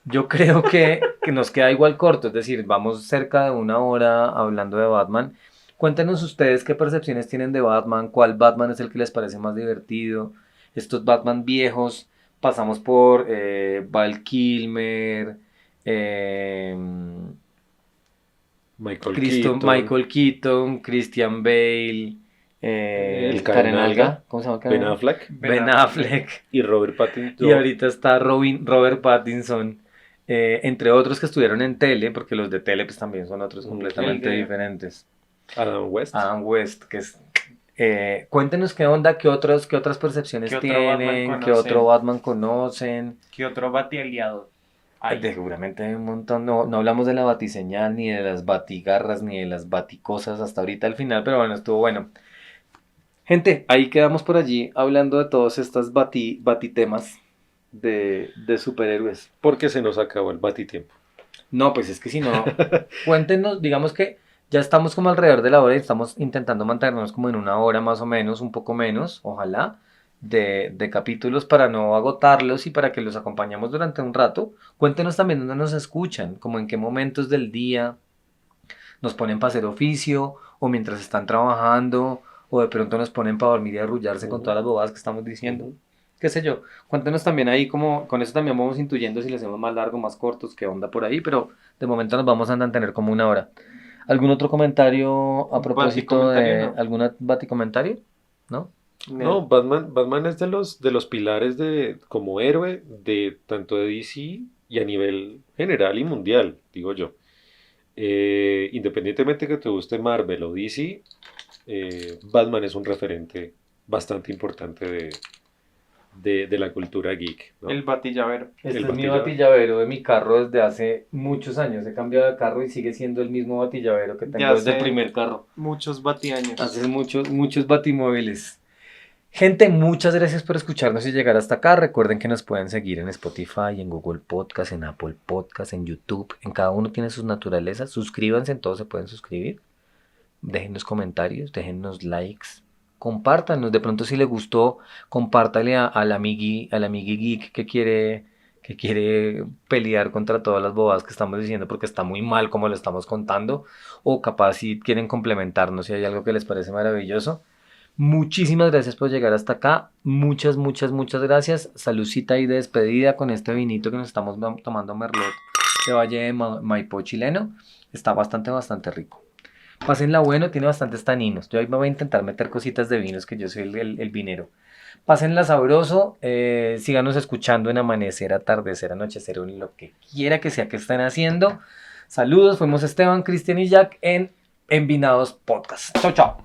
yo creo que nos queda igual corto, es decir, vamos cerca de una hora hablando de Batman. Cuéntenos ustedes qué percepciones tienen de Batman, cuál Batman es el que les parece más divertido. Estos Batman viejos, pasamos por Val Kilmer, eh, Michael Keaton, Michael Keaton, Christian Bale, el Karen Alga, Alga, ¿cómo se llama? Ben Affleck Ben Affleck. y Robert Pattinson. Y ahorita está Robert Pattinson, entre otros que estuvieron en tele, porque los de tele pues también son otros completamente diferentes. Adam West, que es... cuéntenos qué onda, qué otras percepciones ¿Qué otro tienen, Batman qué otro conocen? Batman conocen. ¿Qué otro Bati-aliado hay? Seguramente hay un montón, no hablamos de la batiseñal, ni de las batigarras, ni de las baticosas hasta ahorita al final, pero bueno, estuvo bueno. Gente, ahí quedamos por allí hablando de todos estos batitemas de superhéroes. porque se nos acabó el batitiempo. No, pues es que si no, cuéntenos, digamos que ya estamos como alrededor de la hora y estamos intentando mantenernos como en una hora más o menos, un poco menos, ojalá, de capítulos para no agotarlos y para que los acompañemos durante un rato. Cuéntenos también dónde nos escuchan, como en qué momentos del día nos ponen para hacer oficio o mientras están trabajando o de pronto nos ponen para dormir y arrullarse con todas las bobadas que estamos diciendo. Qué sé yo, cuéntenos también ahí como, con eso también vamos intuyendo si le hacemos más largo, más cortos, qué onda por ahí, pero de momento nos vamos a mantener como una hora. ¿Algún otro comentario a propósito de Baticomentario, no. algún baticomentario? ¿No? No, Batman es de los pilares de como héroe de tanto de DC y a nivel general y mundial, digo yo. Independientemente que te guste Marvel o DC, Batman es un referente bastante importante de la cultura geek, ¿no? El Batillavero. Este El es mi batillavero. batillavero de mi carro desde hace muchos años. He cambiado de carro y sigue siendo el mismo batillavero que De tengo desde el hace primer carro. Muchos batiaños. Hace muchos batimóviles. Gente, muchas gracias por escucharnos y llegar hasta acá. Recuerden que nos pueden seguir en Spotify, en Google Podcast, en Apple Podcast, en YouTube. En cada uno tiene sus naturalezas. Suscríbanse, en todos se pueden suscribir. Déjennos comentarios, déjennos likes. Compártanos. De pronto si les gustó, compártale al amigui geek que quiere pelear contra todas las bobadas que estamos diciendo porque está muy mal como lo estamos contando. O capaz si quieren complementarnos, si hay algo que les parece maravilloso. Muchísimas gracias por llegar hasta acá. Muchas gracias. Saludcita y de despedida con este vinito que nos estamos tomando Merlot de Valle de Maipo chileno. Está bastante rico. Pásenla bueno, tiene bastantes taninos. Yo ahí me voy a intentar meter cositas de vinos, que yo soy el vinero. Pásenla sabroso. Síganos escuchando en amanecer, atardecer, anochecer, en lo que quiera que sea que estén haciendo. Saludos, fuimos Esteban, Cristian y Jack en Envinados Podcast. Chau. Chau.